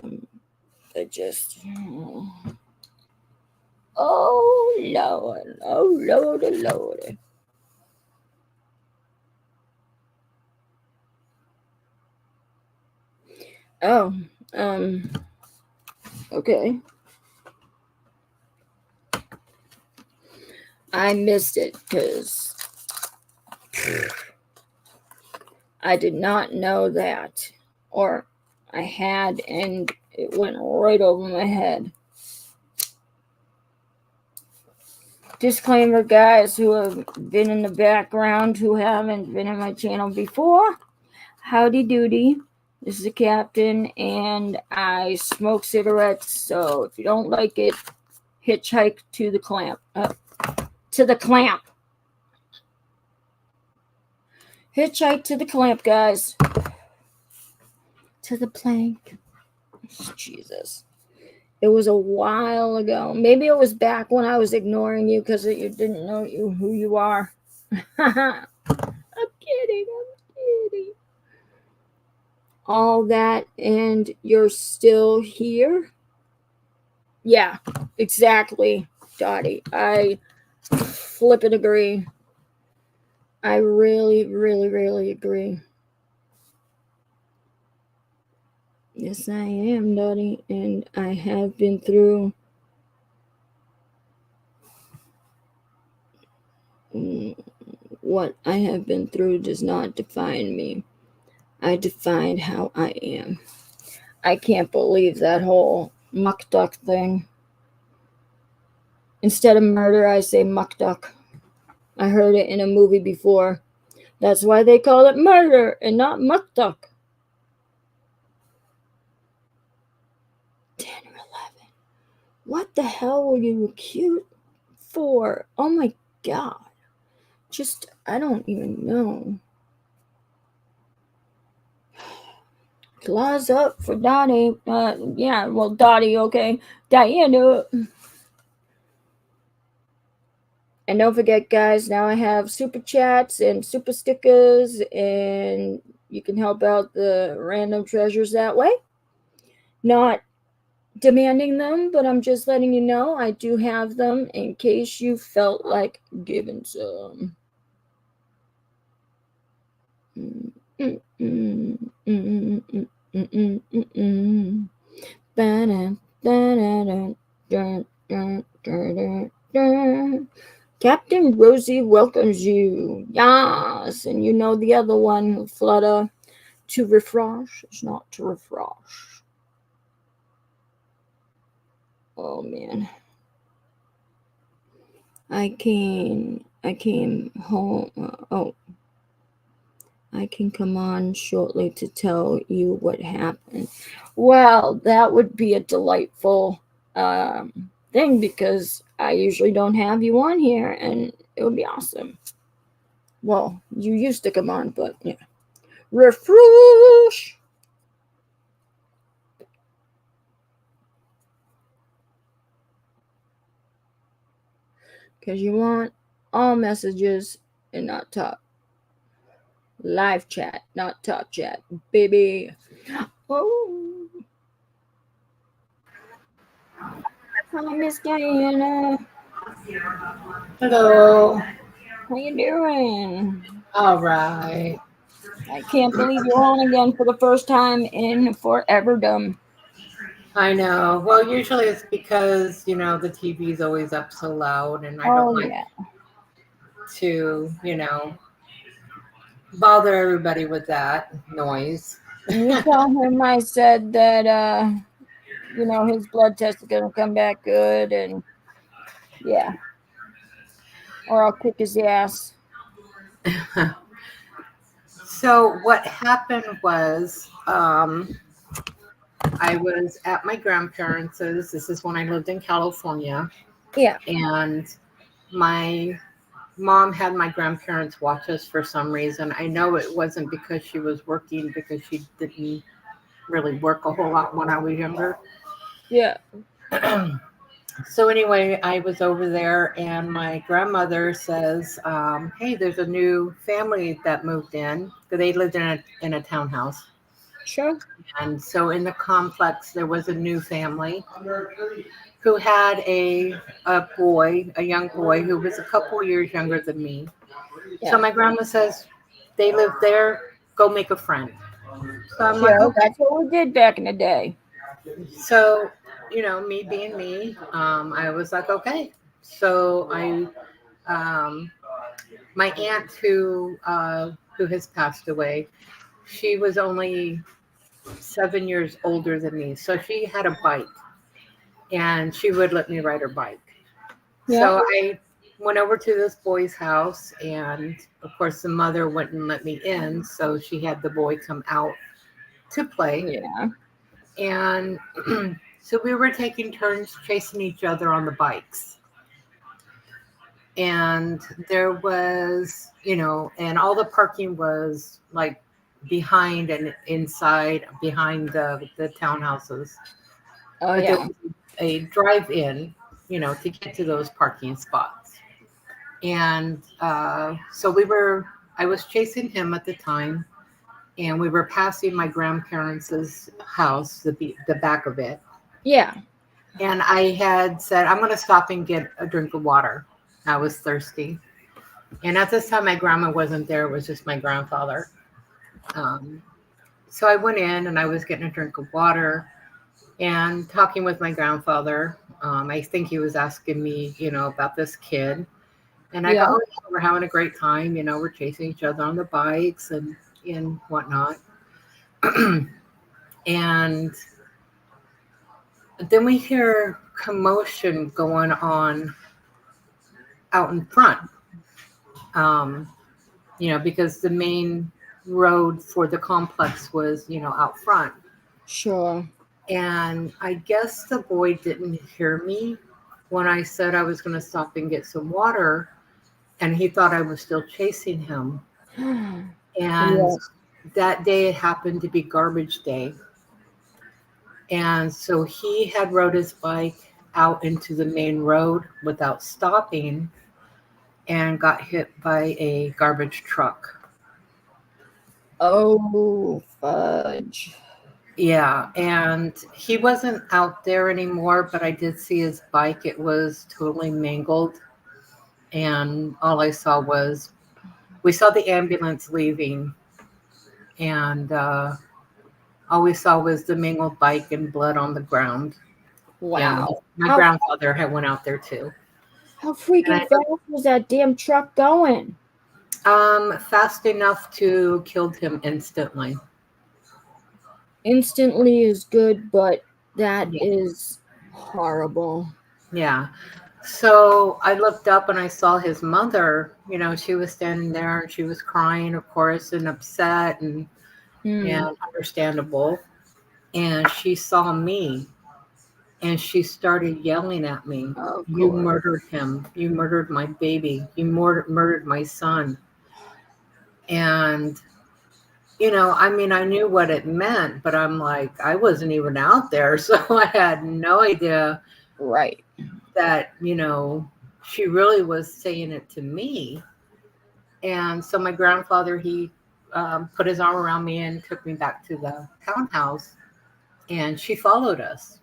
oh Lord, oh Lord, oh Lord. Oh, okay. I missed it because I did not know that, or I had, and it went right over my head. Disclaimer, guys who have been in the background, who haven't been in my channel before. Howdy doody. This is the captain, and I smoke cigarettes, so if you don't like it, hitchhike to the clamp. Hitchhike to the clamp, guys. To the plank. Jesus. It was a while ago. Maybe it was back when I was ignoring you because you didn't know who you are. I'm kidding. All that, and you're still here? Yeah, exactly, Dottie. I flippin' agree. I really, really, really agree. Yes, I am, Dottie, and I have been through what I have been through does not define me. I define how I am. I can't believe that whole muck duck thing. Instead of murder, I say muck duck. I heard it in a movie before. That's why they call it murder and not muck duck. 10 or 11. What the hell were you cute for? Oh my God. I don't even know. Claws up for Dottie. Yeah, well, Dottie, okay. Diana. And don't forget, guys, now I have super chats and super stickers, and you can help out the random treasures that way. Not demanding them, but I'm just letting you know I do have them in case you felt like giving some. Captain Rosie welcomes you. Yes, and you know the other one, Flutter, to refresh is not to refresh. Oh man. I came home. I can come on shortly to tell you what happened. Well, that would be a delightful thing because I usually don't have you on here, and it would be awesome. Well, you used to come on, but yeah. Refresh! Because you want all messages and not talk. Live chat, not talk chat, baby. Oh, hi, Miss Diana. Hello. How you doing? All right. I can't believe you're on again for the first time in foreverdom. I know. Well, usually it's because, the TV is always up so loud and I don't Oh like yeah. to, bother everybody with that noise. And you tell him I said that his blood test is gonna come back good, and yeah, or I'll kick his ass. So what happened was I was at my grandparents'. This is when I lived in California. Yeah, And my mom had my grandparents watch us for some reason. I know it wasn't because she was working, because she didn't really work a whole lot when I was younger. yeah, So anyway, I was over there, and my grandmother says, "Hey, there's a new family that moved in. They lived in a townhouse, sure, and so in the complex there was a new family who had a young boy who was a couple years younger than me. So yeah, my grandma says, they live there. Go make a friend." So I'm like, sure. okay. That's what we did back in the day. So, me being me, I was like, okay. So um, my aunt who has passed away, she was only 7 years older than me. So she had a bike and she would let me ride her bike. Yeah, So I went over to this boy's house, and of course, the mother wouldn't let me in. So she had the boy come out to play. yeah. And so we were taking turns chasing each other on the bikes. And there was, and all the parking was like behind and inside, behind the townhouses. Oh But there yeah, was a drive in, to get to those parking spots. And so I was chasing him at the time, and we were passing my grandparents' house, the back of it. yeah, And I had said, I'm going to stop and get a drink of water. I was thirsty. And at this time, my grandma wasn't there. It was just my grandfather. Um, so I went in and I was getting a drink of water and talking with my grandfather. I think he was asking me, about this kid. And I go, yeah. oh, yeah, we're having a great time. We're chasing each other on the bikes and whatnot. And then we hear commotion going on out in front, um, because the main road for the complex was, out front. Sure. And I guess the boy didn't hear me when I said I was going to stop and get some water, and he thought I was still chasing him. And Yes. that day it happened to be garbage day. And so he had rode his bike out into the main road without stopping and got hit by a garbage truck. Oh, fudge. Yeah, and he wasn't out there anymore, but I did see his bike. It was totally mangled. And all I saw was we saw the ambulance leaving, and all we saw was the mangled bike and blood on the ground. And Wow. my grandfather had went out there too. How freaking fast was that damn truck going? Fast enough to killed him instantly. Instantly is good, but that Yeah. is horrible. Yeah. So I looked up and I saw his mother. You know, she was standing there and she was crying, of course, and upset and understandable. And she saw me and she started yelling at me. Of You course. murdered him. You murdered my baby. You murdered my son. And, you know, I mean, I knew what it meant, but I'm like, I wasn't even out there. So I had no idea Right. that, you know, she really was saying it to me. And so my grandfather, he put his arm around me and took me back to the townhouse, and she followed us.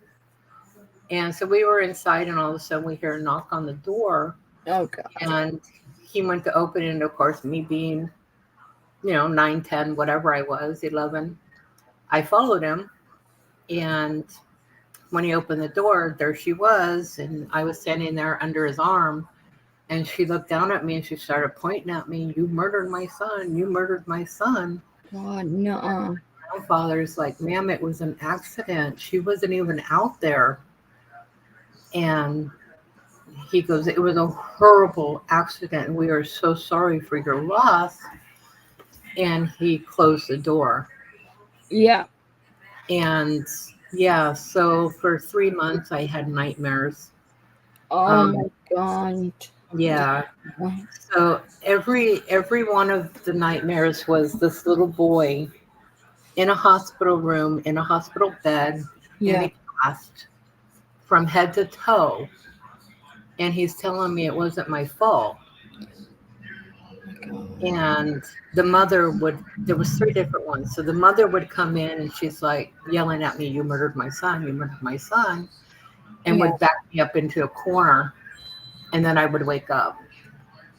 And so we were inside, and all of a sudden we hear a knock on the door, Oh, God. and he went to open it. And of course, me being, you know, 9, 10, whatever I was, 11, I followed him. And when he opened the door, there she was, and I was standing there under his arm. And she looked down at me and she started pointing at me. You murdered my son. You murdered my son. God, no. My father's like, ma'am, it was an accident. She wasn't even out there. And he goes, it was a horrible accident. We are so sorry for your loss. And he closed the door. Yeah. And yeah, so for 3 months I had nightmares. Oh, my God. Yeah. So every one of the nightmares was this little boy in a hospital room, in a hospital bed, in a cast from head to toe. And he's telling me it wasn't my fault. And the mother would, there was 3 different ones. So the mother would come in and she's like yelling at me, you murdered my son, you murdered my son, and would back me up into a corner. And then I would wake up.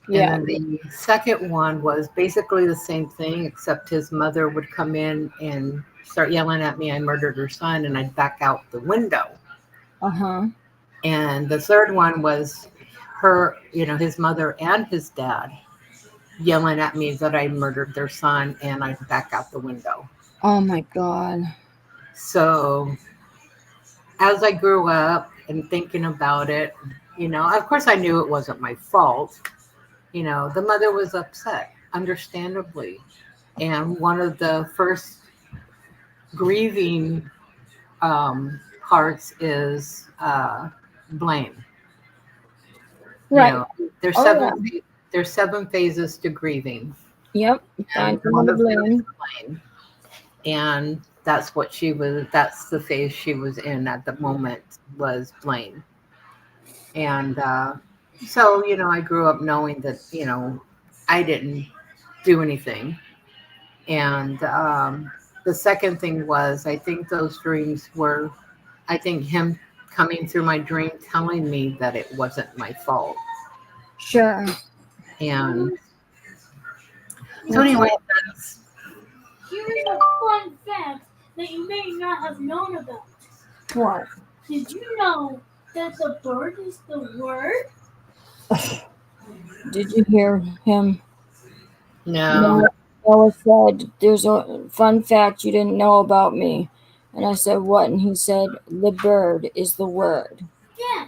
Yeah. And then the second one was basically the same thing, except his mother would come in and start yelling at me, I murdered her son, and I'd back out the window. Uh-huh. And the third one was her, you know, his mother and his dad yelling at me that I murdered their son, and I'd back out the window. Oh, my God. So as I grew up and thinking about it, you know, of course I knew it wasn't my fault. You know, the mother was upset, understandably. And one of the first grieving parts is blame. Right. You know, there's 7 phases to grieving. Yep. And Find one of them blame. is blame. And that's what she was, that's the phase she was in at the moment, was blame. And so, you know, I grew up knowing that, you know, I didn't do anything. And the second thing was, I think those dreams were, I think him coming through my dream telling me that it wasn't my fault. Sure. And so anyway, that's, Here's a fun fact that you may not have known about. What? Did you know that the bird is the word? Did you hear him? no. Noah said, there's a fun fact you didn't know about me. And I said, what? And he said, the bird is the word. Yeah.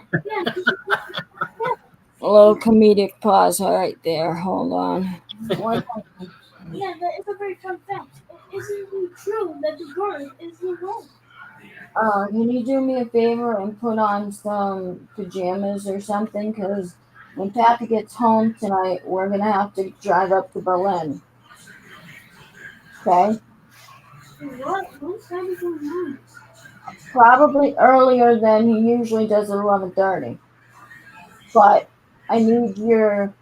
A little comedic pause right there. Hold on. Yeah, that is a very fun fact. Isn't it true that the bird is the word? Can you do me a favor and put on some pajamas or something? Because when Pappy gets home tonight, we're going to have to drive up to Berlin. Okay. What time is it on? Probably earlier than he usually does at 11:30. But I need your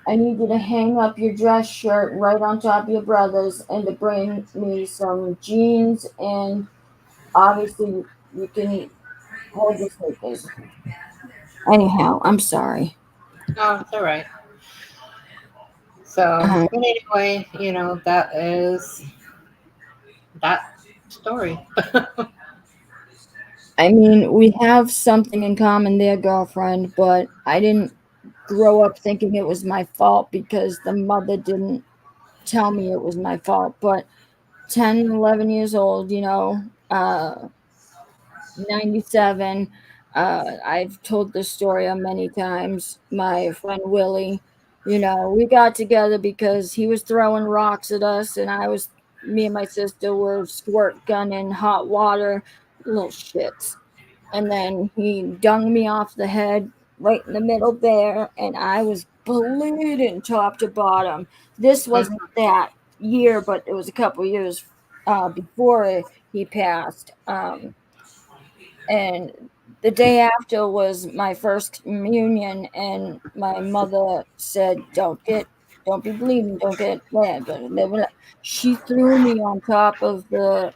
I need you to hang up your dress shirt right on top of your brother's and to bring me some jeans and obviously you can hold the sneakers. Anyhow, I'm sorry. Oh, it's all right. So, Uh, but anyway, that is that story. I mean, we have something in common there, girlfriend, but I didn't grow up thinking it was my fault because the mother didn't tell me it was my fault. But 10, 11 years old, 97. I've told this story many times. My friend Willie, we got together because he was throwing rocks at us, and me and my sister were squirt gunning hot water, little shits. And then he dunged me off the head right in the middle there, and I was bleeding top to bottom. This wasn't that year, but it was a couple years before he passed. And the day after was my first communion, and my mother said, don't be bleeding, don't get mad." But she threw me on top of the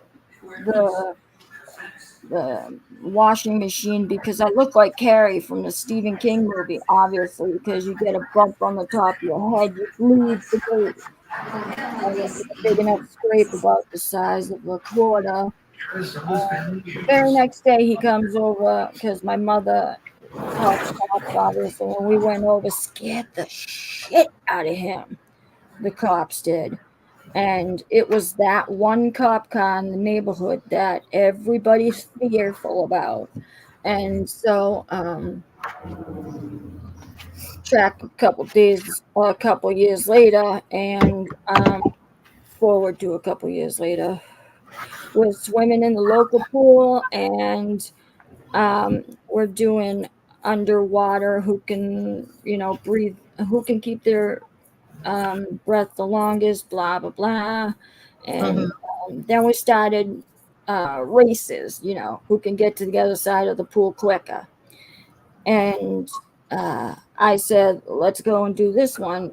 the washing machine because I look like Carrie from the Stephen King movie, obviously, because you get a bump on the top of your head, you bleed for days. I mean, a big enough scrape about the size of a quarter. The very next day, he comes over because my mother called the cops, obviously, and we went over, scared the shit out of him. The cops did. And it was that one cop car in the neighborhood that everybody's fearful about. And so, track a couple years later, and forward to a couple years later, we're swimming in the local pool, and we're doing underwater who can, breathe, who can keep their breath the longest, blah, blah, blah. And Mhm. then we started races, who can get to the other side of the pool quicker. And I said, let's go and do this one.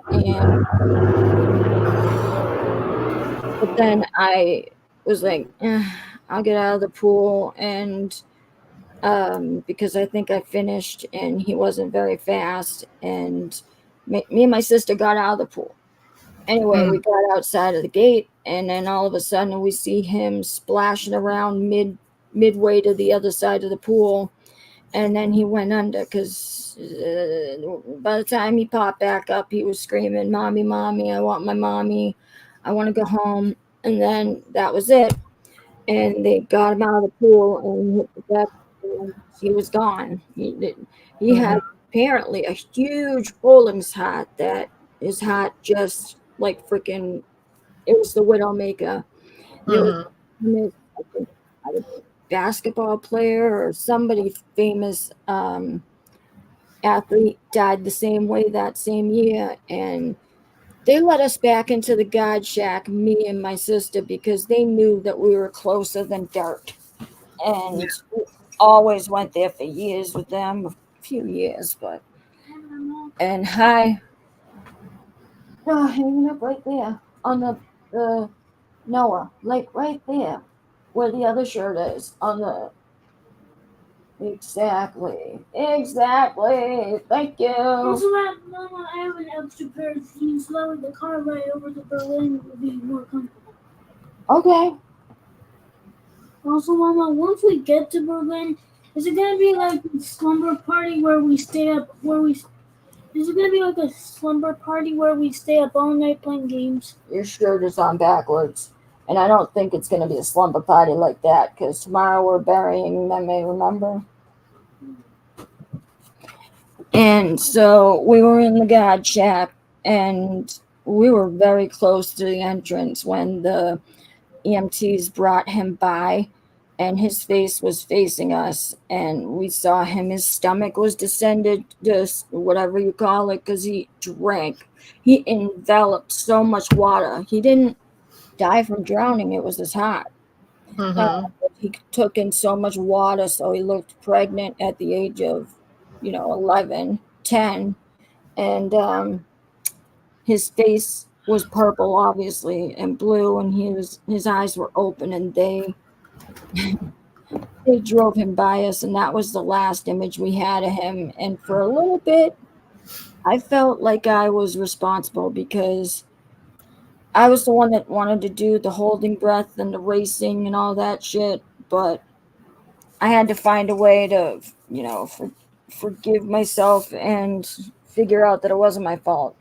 But then I was like, I'll get out of the pool. And because I think I finished and he wasn't very fast. And me and my sister got out of the pool. Anyway, we Mhm. got outside of the gate, and then all of a sudden we see him splashing around midway to the other side of the pool, and then he went under because by the time he popped back up, he was screaming, "Mommy, mommy! I want my mommy! I want to go home!" And then that was it. And they got him out of the pool and hit the deck, and he was gone. He had Mhm. apparently a huge Rollins hat that his hat just like freaking, it was the Widowmaker. There was Mhm. famous, I think, a basketball player or somebody famous athlete died the same way that same year, and they let us back into the guard shack, me and my sister, because they knew that we were closer than dirt. Yeah. And we always went there for years with them, a few years, but and hi, hanging up right there on the Noah, like right there, where the other shirt is on the exactly. Thank you. Also, Mama, I have an extra pair of jeans. So that way the car ride over to Berlin will be more comfortable. Okay. Also, Mama, once we get to Berlin, is it gonna be like a slumber party where we stay up? Is it gonna be like a slumber party where we stay up all night playing games? Your shirt is on backwards. And I don't think it's going to be a slumber party like that because tomorrow we're burying Meme, remember? And so we were in the guard shack, and we were very close to the entrance when the EMTs brought him by, and his face was facing us, and we saw him. His stomach was distended, just whatever you call it, because he drank. He enveloped so much water. He didn't. die from drowning. It was his heart. Mm-hmm. He took in so much water, so he looked pregnant at the age of, 11, 10. And his face was purple, obviously, and blue, and his eyes were open, and they drove him by us, and that was the last image we had of him. And for a little bit, I felt like I was responsible because I was the one that wanted to do the holding breath and the racing and all that shit, but I had to find a way to, forgive myself and figure out that it wasn't my fault.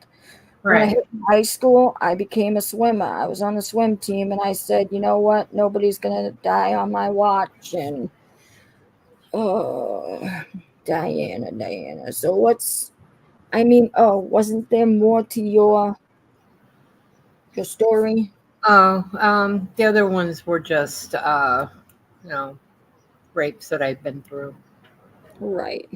When I Right. hit high school, I became a swimmer. I was on the swim team, and I said, you know what? Nobody's gonna die on my watch. And oh, Diana. So wasn't there more to your story? Oh, the other ones were just, you know, rapes that I've been through. Right.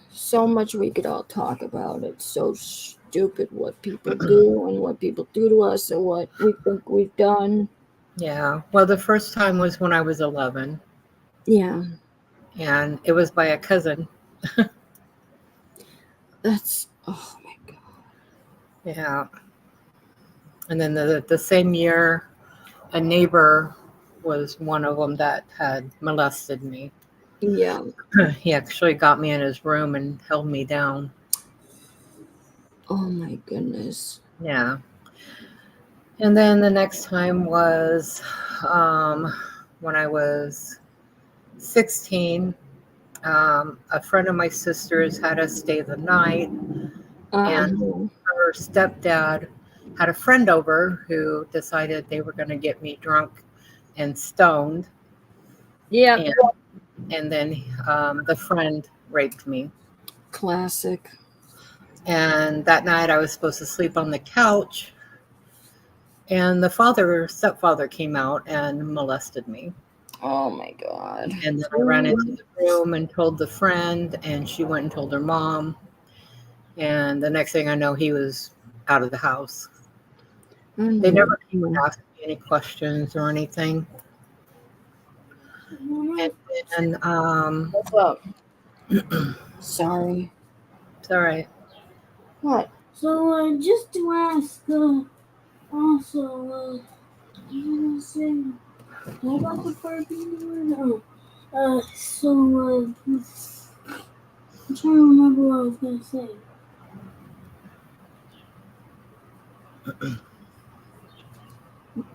So much we could all talk about. It's so stupid what people do and what people do to us and what we think we've done. Yeah. Well, the first time was when I was 11, Yeah, and it was by a cousin. that's oh my god. Yeah. And then the same year, a neighbor was one of them that had molested me. Yeah. He actually got me in his room and held me down. Oh my goodness. Yeah. And then the next time was when I was 16. A friend of my sister's had us stay the night, and Uh-huh. her stepdad had a friend over who decided they were going to get me drunk and stoned. Yeah. And then the friend raped me. Classic. And that night I was supposed to sleep on the couch, and the stepfather came out and molested me. Oh my god. And then I ran into the room and told the friend, and she went and told her mom. And the next thing I know, he was out of the house. They never came and asked me any questions or anything. And then, What's up? Sorry. it's all right. What? So, just to ask, also, I was gonna say, what about the perfume? I'm trying to remember what I was gonna say.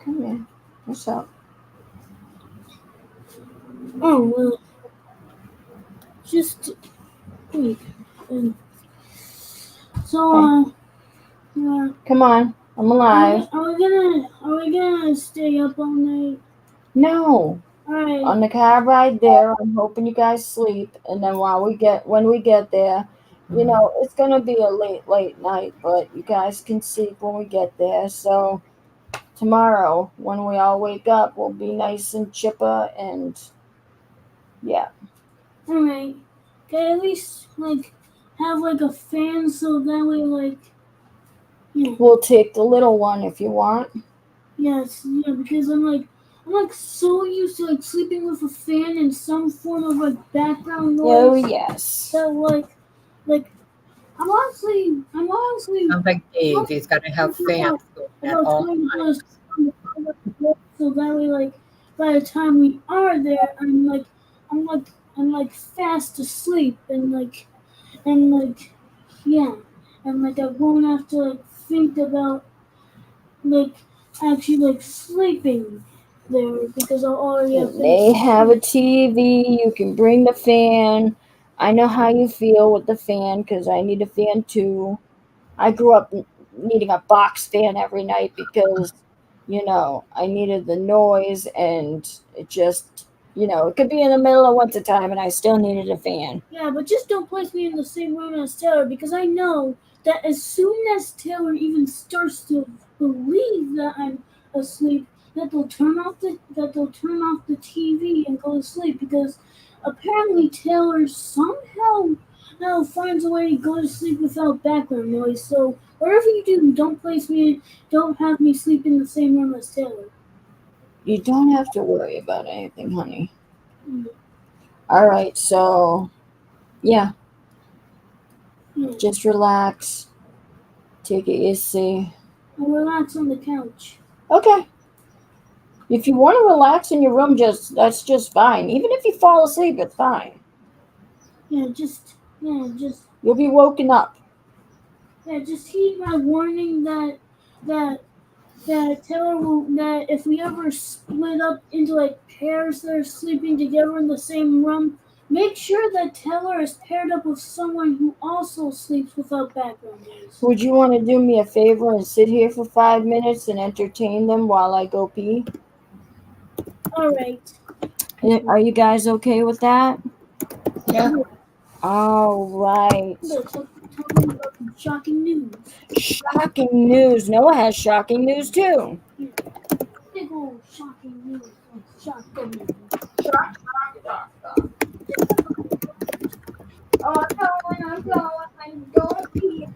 Come here. What's up? Oh, well, just wait. Um, so, Come on. I'm alive. are we gonna stay up all night? No. All right. On the car ride there, I'm hoping you guys sleep, and then when we get there, it's gonna be a late night, but you guys can sleep when we get there. So tomorrow, when we all wake up, we'll be nice and chipper, and yeah. All right. Okay, at least have a fan so that way We'll take the little one if you want. yes, yeah, because I'm so used to sleeping with a fan and some form of background Oh noise yes. that like I'm honestly Sounds like Dave. He's got to have fans going at about all trying to times. so that way by the time we are there I'm fast asleep and yeah and I won't have to think about like actually sleeping there because I'll already have They been have a TV. You can bring the fan. I know how you feel with the fan because I need a fan too. I grew up needing a box fan every night because, I needed the noise and it just, it could be in the middle of winter time and I still needed a fan. yeah, but just don't place me in the same room as Taylor because I know that as soon as Taylor even starts to believe that I'm asleep, that they'll turn off the TV and go to sleep because apparently Taylor somehow now finds a way to go to sleep without background noise. So whatever you do, don't have me sleep in the same room as Taylor. You don't have to worry about anything, honey. Mm. All right, so yeah, Yeah. just relax. Take it easy. I'll relax on the couch. Okay. If you want to relax in your room, that's just fine. Even if you fall asleep, it's fine. Just You'll be woken up. just heed my warning that Taylor will that if we ever split up into like pairs that are sleeping together in the same room, make sure that Taylor is paired up with someone who also sleeps without background noise. Would you want to do me a favor and sit here for 5 minutes and entertain them while I go pee? All right. Are you guys okay with that? Yeah. All right. Talking about some shocking news. Shocking news. Noah has shocking news too. Big old shocking news. Shocking news. Oh, I'm going to pee.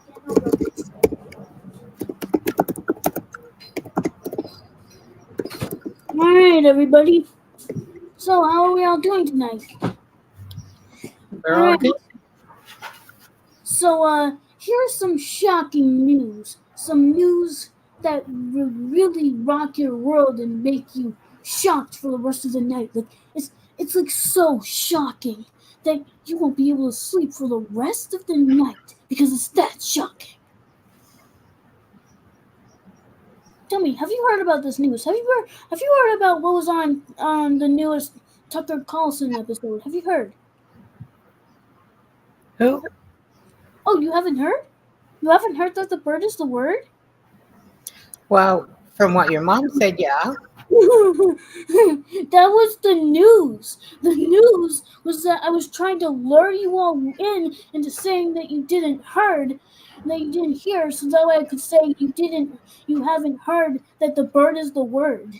All right, everybody. So how are we all doing tonight? They're all good. So, here's some shocking news. Some news that will really rock your world and make you shocked for the rest of the night. Like it's like so shocking that you won't be able to sleep for the rest of the night because it's that shocking. Tell me, have you heard about this news? Have you heard about what was on the newest Tucker Carlson episode? Have you heard? Who? Oh, you haven't heard? You haven't heard that the bird is the word? Well, from what your mom said, yeah. That was the news. The news was that I was trying to lure you all in into saying that you didn't hear, so that way I could say you haven't heard that the bird is the word.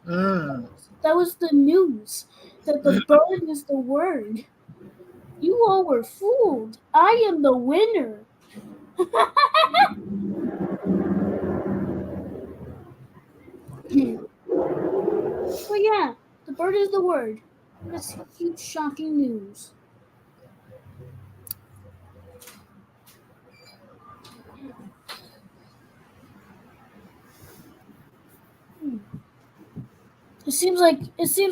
Mm. That was the news. That the bird is the word. You all were fooled. I am the winner. Well, yeah, the bird is the word. That's huge, shocking news. It seems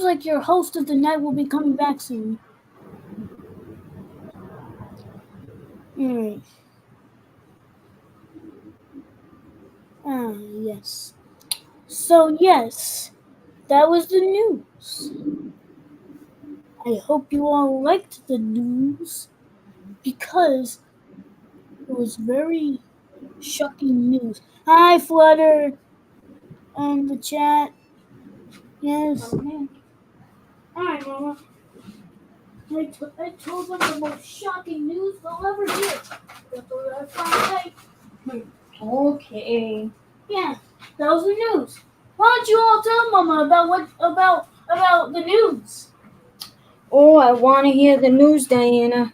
like your host of the night will be coming back soon. Alright. Yes. So yes, that was the news. I hope you all liked the news because it was very shocking news. Hi, Flutter, on the chat. Yes. Okay. Hi, Mama. I told them the most shocking news they'll ever hear. That's what I found out. Okay. Yeah, that was the news. Why don't you all tell Mama about the news? Oh, I want to hear the news, Diana.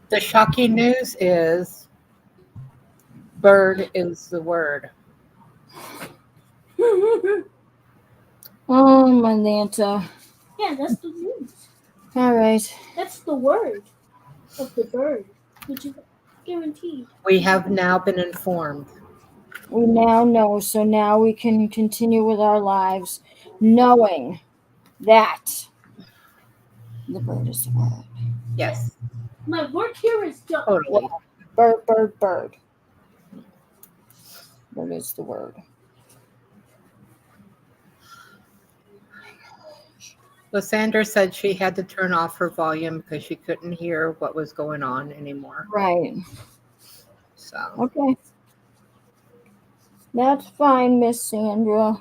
The shocking news is bird is the word. Oh, my Lanta. Yeah, that's the news. All right. That's the word of the bird, which is guaranteed. We have now been informed. We now know, so now we can continue with our lives knowing that the bird is the word. Yes, My work here is done. totally. Bird, bird, bird. Bird is the word. Lysandra said she had to turn off her volume because she couldn't hear what was going on anymore. Right. So Okay. That's fine, Miss Sandra.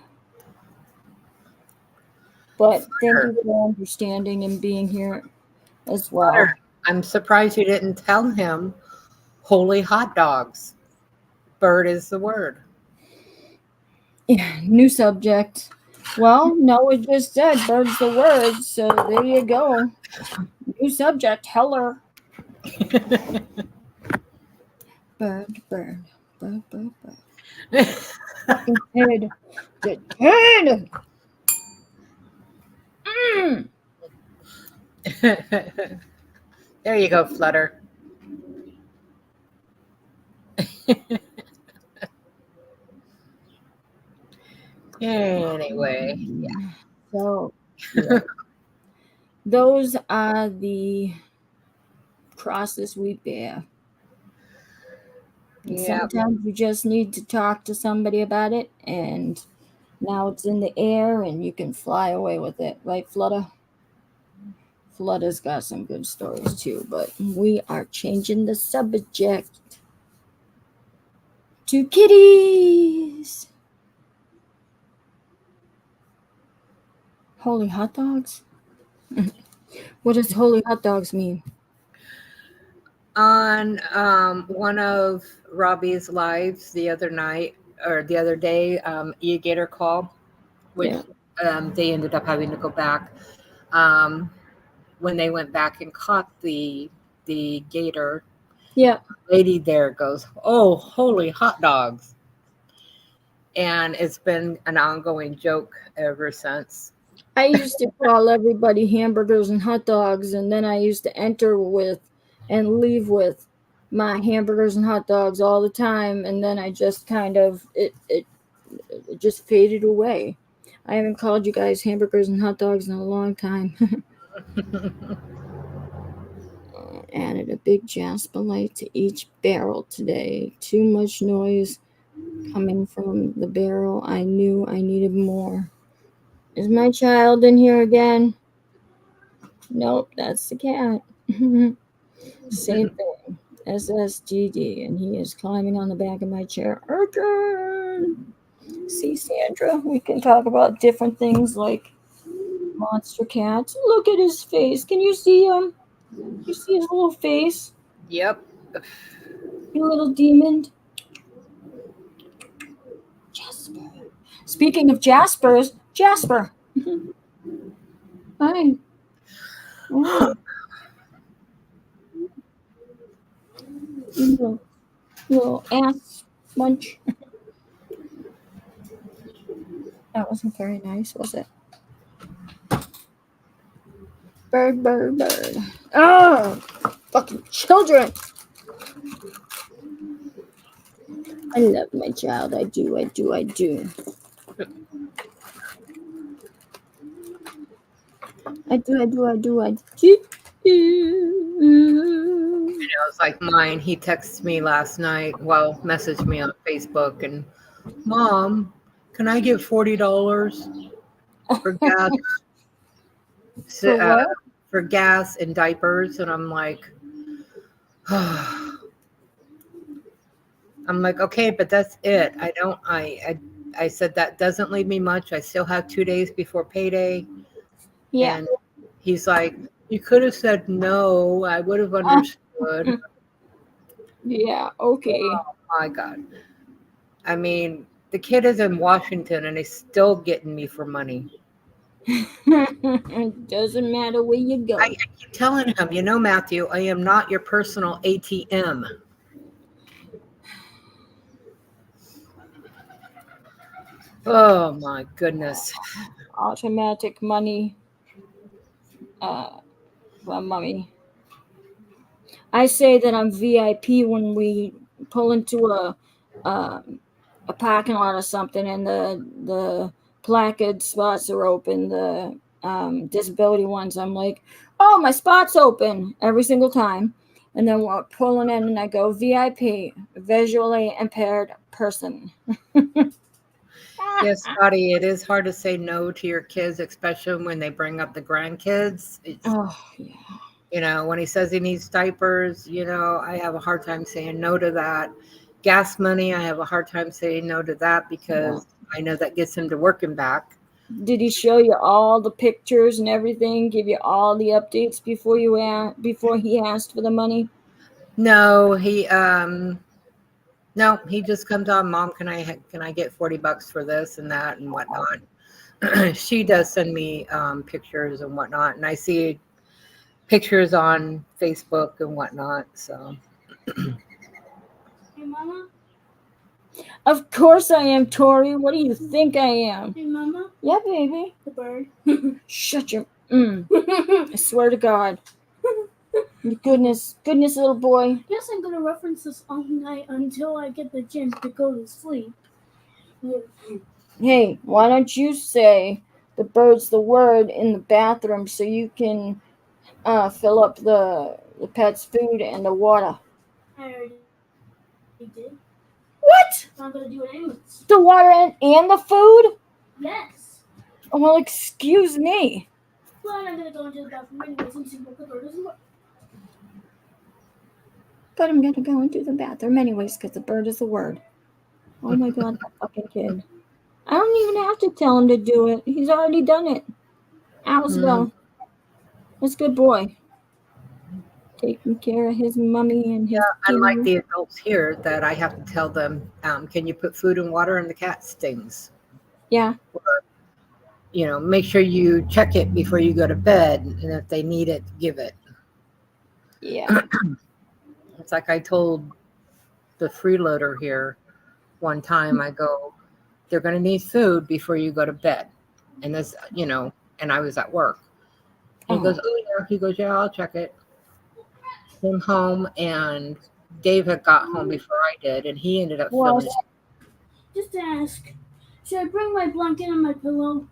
But thank you for your understanding and being here as well. Flutter, I'm surprised you didn't tell him holy hot dogs. Bird is the word. Yeah, new subject. Well, no, it just said bird's the word, so there you go. New subject, heller. Bird, bird, bird, bird, bird. Fucking head. The head. Mm. There you go, Flutter. Anyway, yeah. So, yeah. Those are the crosses we bear. And Yeah. sometimes you just need to talk to somebody about it, and now it's in the air and you can fly away with it. Right, Flutter? Flutter's got some good stories too, but we are changing the subject to kitties. Holy hot dogs? What does holy hot dogs mean? On one of Robbie's lives the other night or the other day, Gator call, which they ended up having to go back. When they went back and caught the gator, Yeah. lady there goes, "Oh, holy hot dogs!" And it's been an ongoing joke ever since. I used to call everybody hamburgers and hot dogs, and then I used to enter with and leave with my hamburgers and hot dogs all the time, and then I just kind of it just faded away. I haven't called you guys hamburgers and hot dogs in a long time. Added a big Jasper light to each barrel today. Too much noise coming from the barrel. I knew I needed more. Is my child in here again? Nope, that's the cat. Same thing. SSGD, and he is climbing on the back of my chair again. See, Sandra, we can talk about different things like monster cats. Look at his face. Can you see him? You see his little face? Yep. You little demon. Jasper. Speaking of Jaspers, Jasper. Hi. Oh. Little ass munch. That wasn't very nice, was it? Bird, bird, bird. Oh, fucking children. I love my child. I do, I do, I do. I do, I do, I do, I do. It's like mine. He texted me last night. Well, messaged me on Facebook and, "Mom, can I get $40 for gas? For what? For gas and diapers?" And I'm like, okay, but that's it. I said that doesn't leave me much. I still have 2 days before payday. Yeah. And he's like, "You could have said no. I would have understood." Yeah, okay. Oh my God. I mean, the kid is in Washington and he's still getting me for money. It doesn't matter where you go. I keep telling him, Matthew, I am not your personal ATM. Oh my goodness. Automatic money from mommy. I say that I'm VIP when we pull into a parking lot or something, and the placard spots are open. The disability ones, I'm like, oh, my spot's open every single time. And then we're pulling in, and I go VIP, visually impaired person. Yes, Scotty, it is hard to say no to your kids, especially when they bring up the grandkids. Oh, yeah. When he says he needs diapers, I have a hard time saying no to that. Gas money, I have a hard time saying no to that because I know that gets him to work and back. Did he show you all the pictures and everything? Give you all the updates before he asked for the money? No, he just comes on, "Mom, can I get $40 for this and that and whatnot?" She does send me pictures and whatnot, and I see pictures on Facebook and whatnot. So Hey, Mama. Of course I am, Tori. What do you think I am? Hey, Mama. Yeah, baby. The bird. Shut your. I swear to God. Goodness, little boy. Yes, I'm gonna reference this all night until I get the chance to go to sleep. Hey, why don't you say the bird's the word in the bathroom so you can fill up the pet's food and the water? I already did. What? I'm gonna do it anyways. The water and the food? Yes. Oh, well, excuse me. But I'm gonna go into the bathroom anyways and see what the bird is about. But I'm gonna go into the bathroom anyways because the bird is the word. Oh my God, that fucking kid. I don't even have to tell him to do it. He's already done it. Hours ago. That's a good boy. Taking care of his mummy and his unlike kitty. the adults here, that I have to tell them, can you put food and water in the cat stings? Yeah. Or, make sure you check it before you go to bed, and if they need it, give it. Yeah. It's like I told the freeloader here one time, I go, they're going to need food before you go to bed. And this, and I was at work. And he goes, oh, yeah. He goes, yeah, I'll check it. Came home, and Dave had got home before I did, and he ended up filling it. Just to ask, should I bring my blanket and my pillow?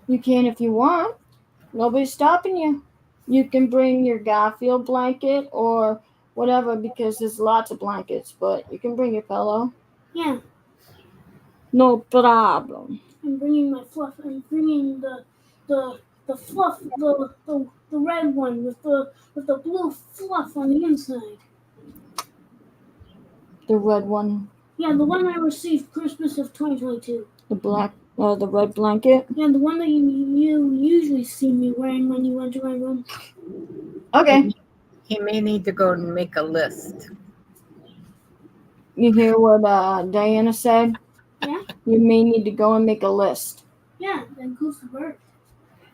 You can if you want. Nobody's stopping you. You can bring your Garfield blanket or whatever because there's lots of blankets, but you can bring your pillow. Yeah. No problem. I'm bringing my fluff. I'm bringing the fluff, the red one with the blue fluff on the inside. The red one. Yeah, the one I received Christmas of 2022. The red blanket. Yeah, the one that you usually see me wearing when you enter my room. Okay. He may need to go and make a list. You hear what Diana said? Yeah. You may need to go and make a list. Yeah, that includes the bird.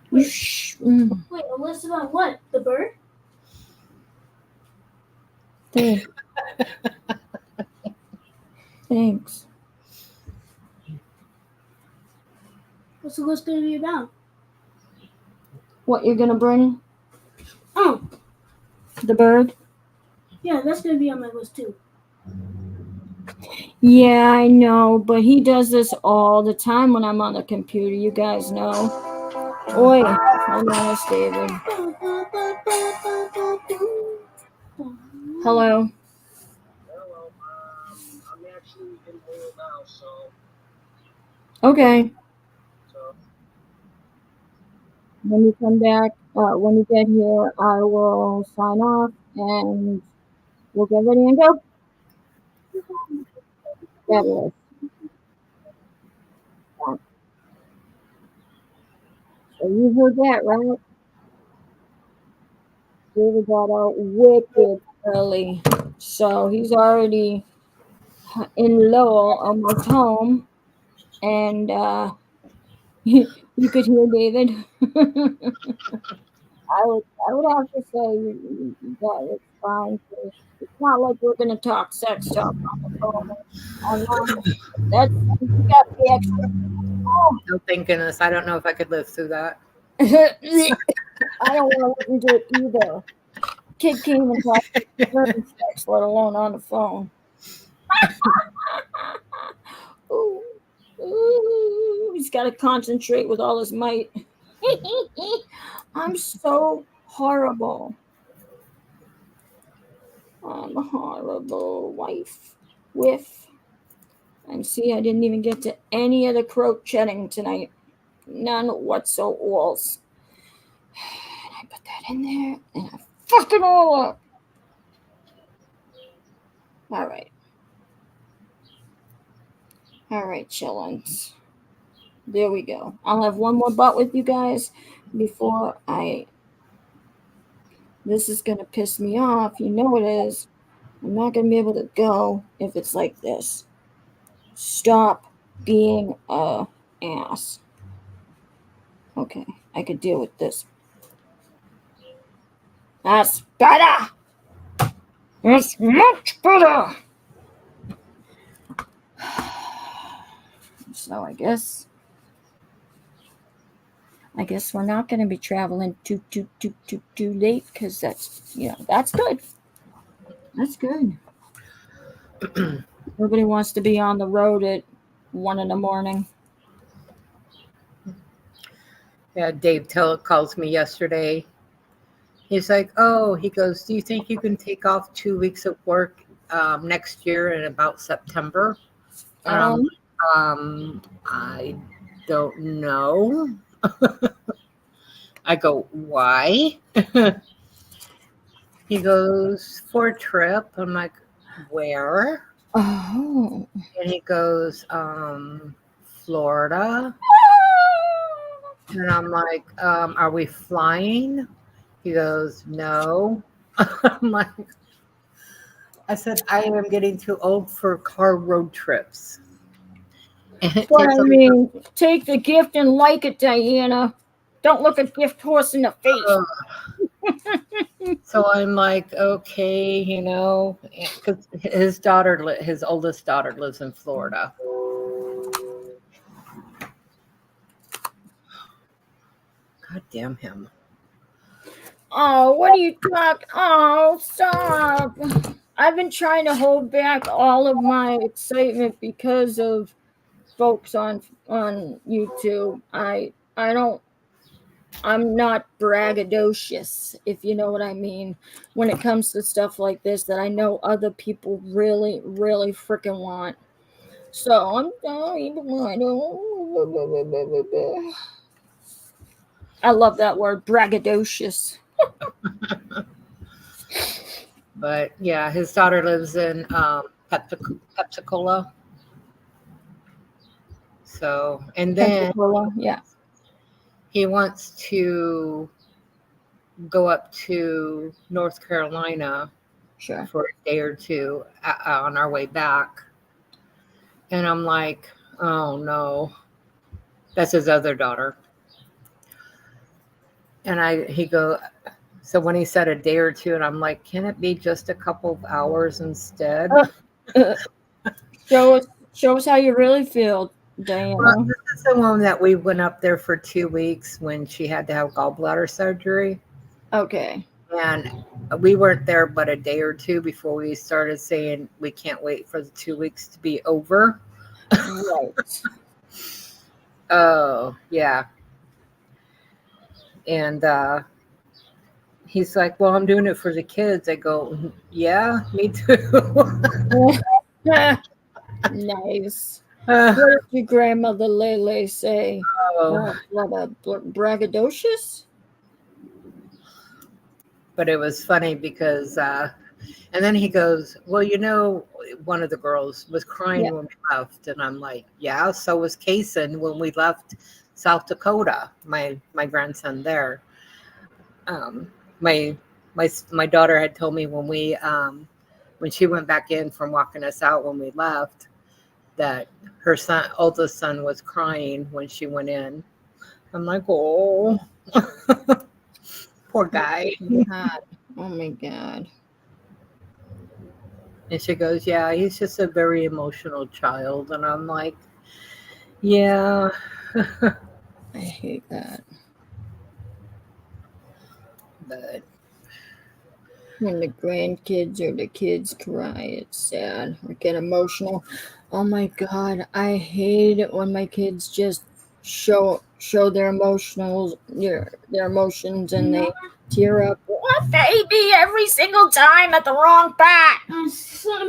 Wait, Wait, a list about what? The bird? Thanks. What's the list going to be about? What you're gonna bring? Oh, the bird? Yeah, that's going to be on my list too. Yeah, I know, but he does this all the time when I'm on the computer. You guys know. Oi, hold on, it's David. Hello. Hello, I'm actually in Lowell now, so. Okay. So. When you come back, when you get here, I will sign off and we'll get ready and go. Fabulous. So you heard that, right? David got out wicked early. So he's already in Lowell, almost home. And you could hear David. I would have to say that it's fine. It's not like we're gonna talk sex talk on the phone online. That's you got the extra. Oh. No, thank goodness. I don't know if I could live through that. I don't want to listen to it either. Kid can't even talk during sex, let alone on the phone. Ooh, he's got to concentrate with all his might. I'm so horrible. I'm a horrible wife. And see, I didn't even get to any of the crocheting tonight. None whatsoever. And I put that in there, and I fucked it all up. All right. All right, chillins. There we go. I'll have one more butt with you guys before I... This is going to piss me off. You know it is. I'm not going to be able to go if it's like this. Stop being a ass. Okay, I could deal with this. That's better. It's much better. So I guess we're not going to be traveling too late, because that's that's good. That's good. Nobody wants to be on the road at 1 a.m. Yeah, Dave calls me yesterday. He's like, oh, he goes, do you think you can take off 2 weeks of work next year in about September? I don't know. I go, why? He goes, for a trip. I'm like, where? Oh. And he goes, Florida. And I'm like, are we flying? He goes, no. I'm like, I said, I am getting too old for car road trips. But I mean, take the gift and like it, Diana. Don't look a gift horse in the face. So I'm like, okay, because his oldest daughter lives in Florida. God damn him. Oh, what are you talking? Oh, stop. I've been trying to hold back all of my excitement because of folks on YouTube. I'm not braggadocious, if you know what I mean, when it comes to stuff like this that I know other people really, really freaking want. So I'm I love that word, braggadocious. But yeah, his daughter lives in Pepsi-Cola. So, and then yeah, he wants to go up to North Carolina sure, for a day or two on our way back. And I'm like, oh no, that's his other daughter. And so when he said a day or two, and I'm like, can it be just a couple of hours instead? Show us how you really feel, Diana. Well, this is the one that we went up there for 2 weeks when she had to have gallbladder surgery. Okay. And we weren't there but a day or two before we started saying we can't wait for the 2 weeks to be over. Right. Oh, yeah. And he's like, well, I'm doing it for the kids. I go, yeah, me too. Nice. What did your grandmother Lele say? Oh. What a braggadocious? But it was funny because, and then he goes, well, one of the girls was crying when we left. And I'm like, yeah, so was Kason when we left South Dakota, my grandson there. My daughter had told me when she went back in from walking us out when we left, that her oldest son was crying when she went in. I'm like, oh, poor guy. Oh my God. And she goes, yeah, he's just a very emotional child. And I'm like, yeah. I hate that. But when the grandkids or the kids cry, it's sad or get emotional. Oh my God, I hate it when my kids just show their emotions and they tear up. What, baby? Every single time at the wrong part. I'm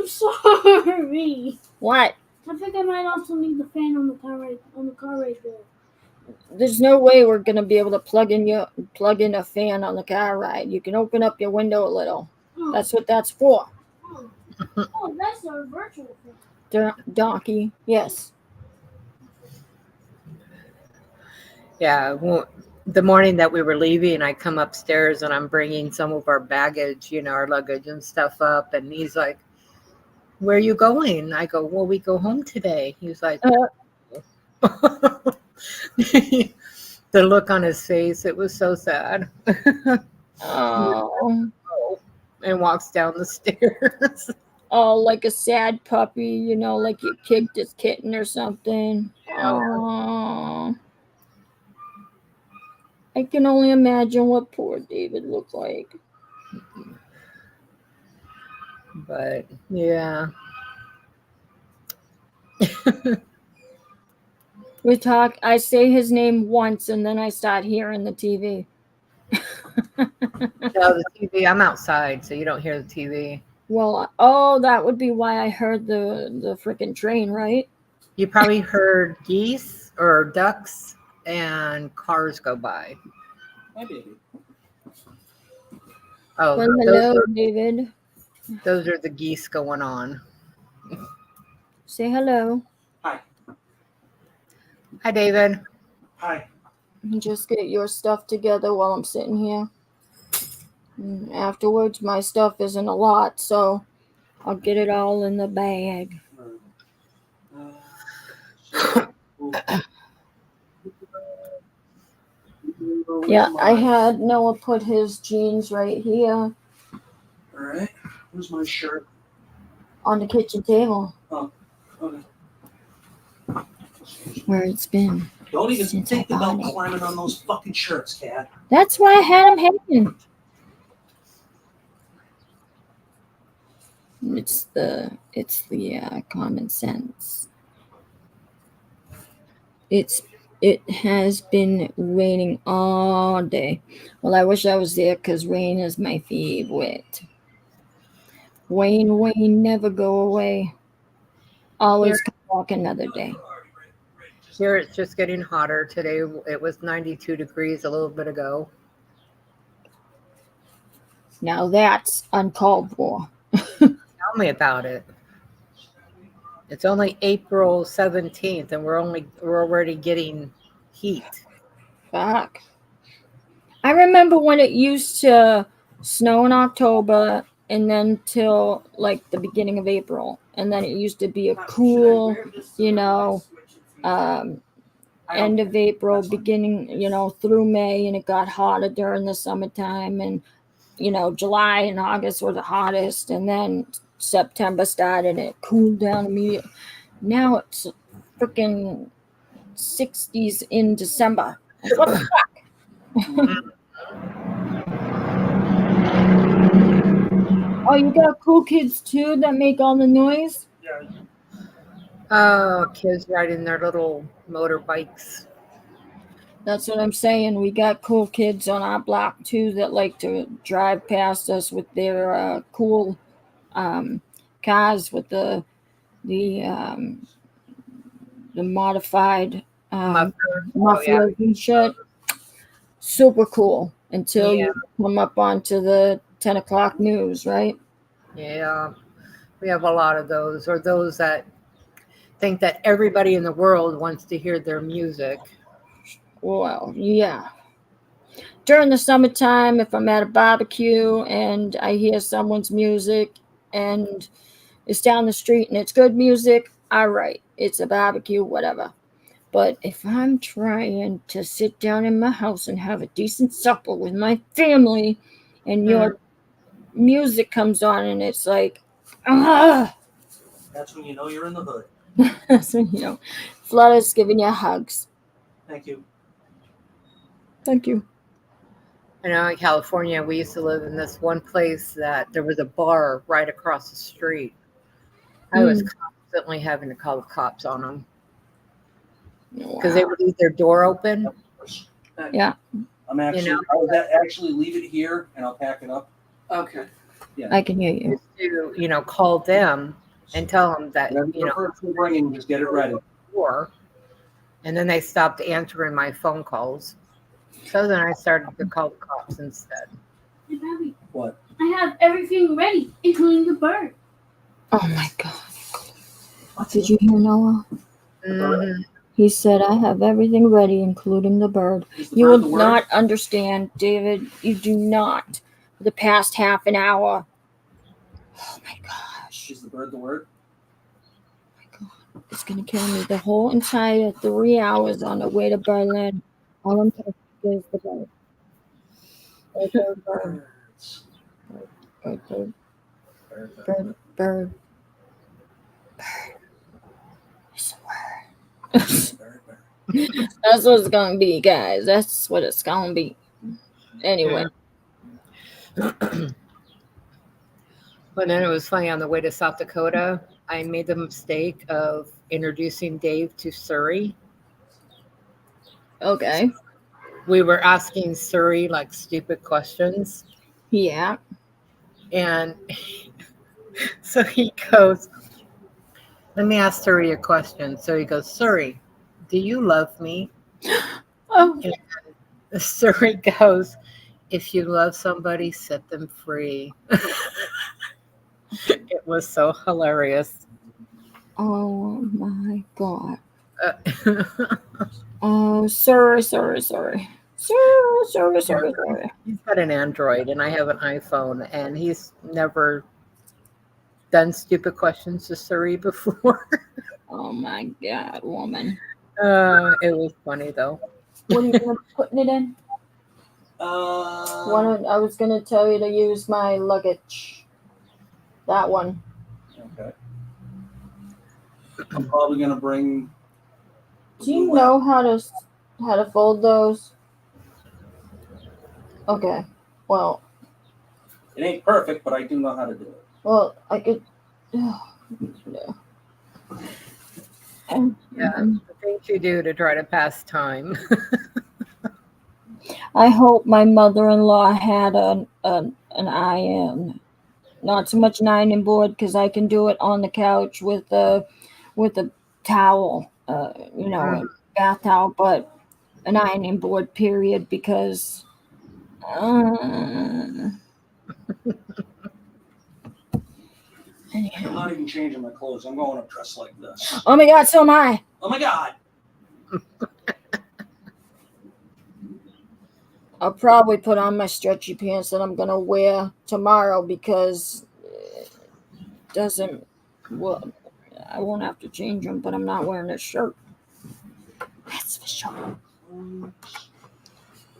sorry. What? I think I might also need the fan on the car right there. There's no way we're gonna be able to plug in a fan on the car ride. You can open up your window a little. Oh. That's what that's for. Oh, that's our virtual fan. Donkey, yes. Yeah, well, the morning that we were leaving, I come upstairs and I'm bringing some of our baggage, our luggage and stuff up. And he's like, where are you going? I go, well, we go home today. He's like, the look on his face, it was so sad. Oh, and walks down the stairs. oh, like a sad puppy, you know, like you kicked his kitten or something. Oh, I can only imagine what poor David looked like. But yeah. We talk. I say his name once, and then I start hearing the TV. No, the TV. I'm outside, so you don't hear the TV. Well, oh, that would be why I heard the freaking train, right? You probably heard geese or ducks and cars go by. Hi, baby. Oh, Well, hello, David. those are the geese going on. Say hello. Hi. Hi, David. Hi. Just get your stuff together while I'm sitting here. And afterwards, my stuff isn't a lot, so I'll get it all in the bag. Yeah, I had Noah put his jeans right here All right. Where's my shirt? on the kitchen table Oh, okay. where it's been. Don't even Since think I about bought it. climbing on those fucking shirts, Cat. That's why I had him hanging. It's the common sense. It has been raining all day. Well, I wish I was there because rain is my favorite. Rain, never go away. Always come back another day. Here it's just getting hotter. Today it was 92 degrees a little bit ago. Now that's uncalled for. Tell me about it. It's only April 17th and we're already getting heat. Fuck. I remember when it used to snow in October and then till like the beginning of April. And then it used to be a cool, you know, end of April, beginning, you know, through May, and it got hotter during the summertime. And, you know, July and August were the hottest. And then September started and it cooled down immediately. Now it's freaking 60s in December. What the fuck? Oh, you got cool kids too that make all the noise? Yeah. Oh, kids riding their little motorbikes. That's what I'm saying. We got cool kids on our block too that like to drive past us with their cool cars with the modified Muffler. mufflers and shit. Super cool until you come up onto the 10 o'clock news, right? Yeah, we have a lot of those, or those that think that everybody in the world wants to hear their music. Well, yeah. During the summertime, if I'm at a barbecue and I hear someone's music and it's down the street and it's good music, all right, it's a barbecue, whatever. But if I'm trying to sit down in my house and have a decent supper with my family and your music comes on and it's like, ah, That's when you know you're in the hood. that's when you know, Flutter's giving you hugs. Thank you. Thank you. You know, in California, we used to live in this one place that there was a bar right across the street. I was constantly having to call the cops on them because they would leave their door open. Yeah. I'm actually, I was actually leave it here and I'll pack it up. Okay. Yeah. I can hear you. To, you know, call them and tell them that, you know, first ringing, just get it ready. And then they stopped answering my phone calls. So then I started to call the cops instead. Hey, Bobby. What? I have everything ready, including the bird. Oh my God. Did you hear Noah? Mm-hmm. He said, I have everything ready, including the bird. You will not understand, David. You do not. For the past half an hour. Oh my gosh. Is the bird the word? Oh my God. It's going to kill me. The whole entire 3 hours on the way to Berlin. All I'm talking is the bird. Bird, bird, bird, bird, bird. It's a word. That's what it's gonna be, guys. That's what it's gonna be. Anyway. But then it was funny, on the way to South Dakota, I made the mistake of introducing Dave to Surrey. Okay. We were asking Surrey like stupid questions. Yeah. And so he goes, let me ask Surrey a question. So he goes, Surrey, do you love me? Oh. And Surrey goes, if you love somebody, set them free. It was so hilarious. Oh my God. Uh, Oh, sorry. Sorry. He's got an Android and I have an iPhone, and he's never done stupid questions to Surrey before. Oh my God, woman. It was funny though. What are you gonna putting it in? I was gonna tell you to use my luggage. That one. Okay. I'm probably gonna bring. Do you know how to fold those? Okay. Well. It ain't perfect, but I do know how to do it. Well, I could. Yeah. The things you do to try to pass time. I hope my mother-in-law had an iron, not so much an ironing board, because I can do it on the couch with a towel, a bath towel, but an ironing board, period, because I'm not even changing my clothes. I'm going up dressed like this. Oh my God, so am I. Oh my God. I'll probably put on my stretchy pants that I'm gonna wear tomorrow, because it doesn't. Well, I won't have to change them, but I'm not wearing a shirt. That's for sure.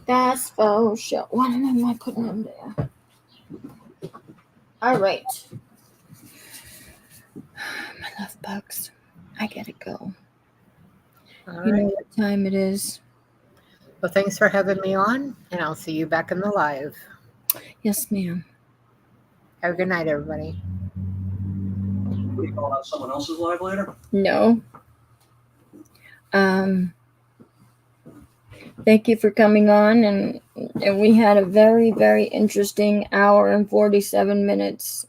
That's for sure. What am I putting in there? All right. My love bugs. I gotta go. All You know right. what time it is? Well, thanks for having me on, and I'll see you back in the live. Yes, ma'am. Have a good night, everybody. What are you calling out someone else's live later? No. Thank you for coming on, and we had a very, very interesting hour and 47 minutes.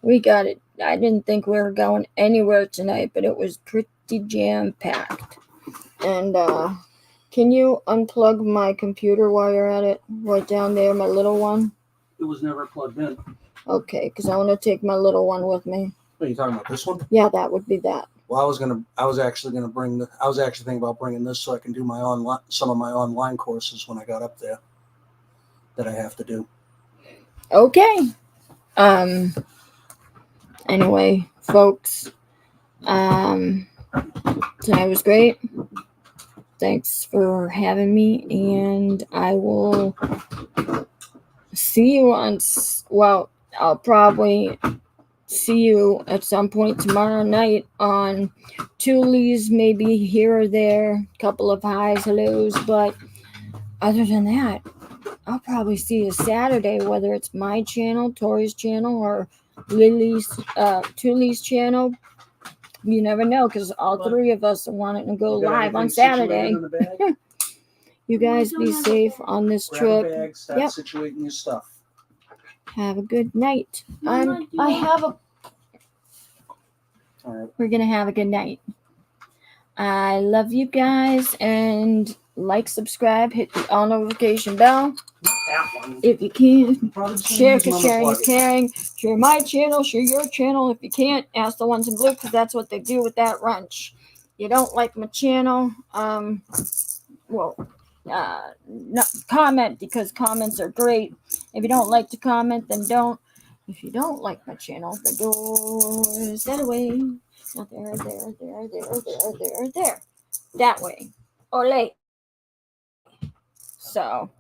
We got it. I didn't think we were going anywhere tonight, but it was pretty jam-packed. And can you unplug my computer while you're at it? Right down there, my little one. It was never plugged in. Okay, because I want to take my little one with me. What are you talking about? This one? Yeah, that would be that. Well, I was actually thinking about bringing this so I can do some of my online courses when I got up there that I have to do. Okay. Anyway, folks, tonight was great. Thanks for having me, and I will see you I'll probably see you at some point tomorrow night on Toolies, maybe here or there, couple of highs, hellos, but other than that, I'll probably see you Saturday, whether it's my channel, Tori's channel, or Lily's Toolies channel. You never know, because all three of us are wanting to go live on Saturday. You guys be safe on this trip. Bag, start situating your stuff. Have a good night. We're gonna have a good night. I love you guys, and like, subscribe, hit the all notification bell if you can. Share, because sharing is caring. Share my channel, share your channel. If you can't, ask the ones in blue, because that's what they do with that wrench. You don't like my channel, no, comment, because comments are great. If you don't like to comment, then don't. If you don't like my channel, the door is that way. Not there. That way. Ole. So.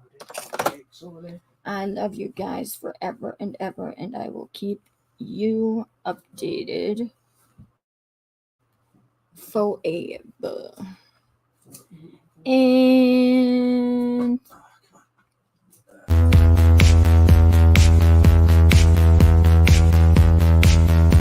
I love you guys forever and ever, and I will keep you updated forever. And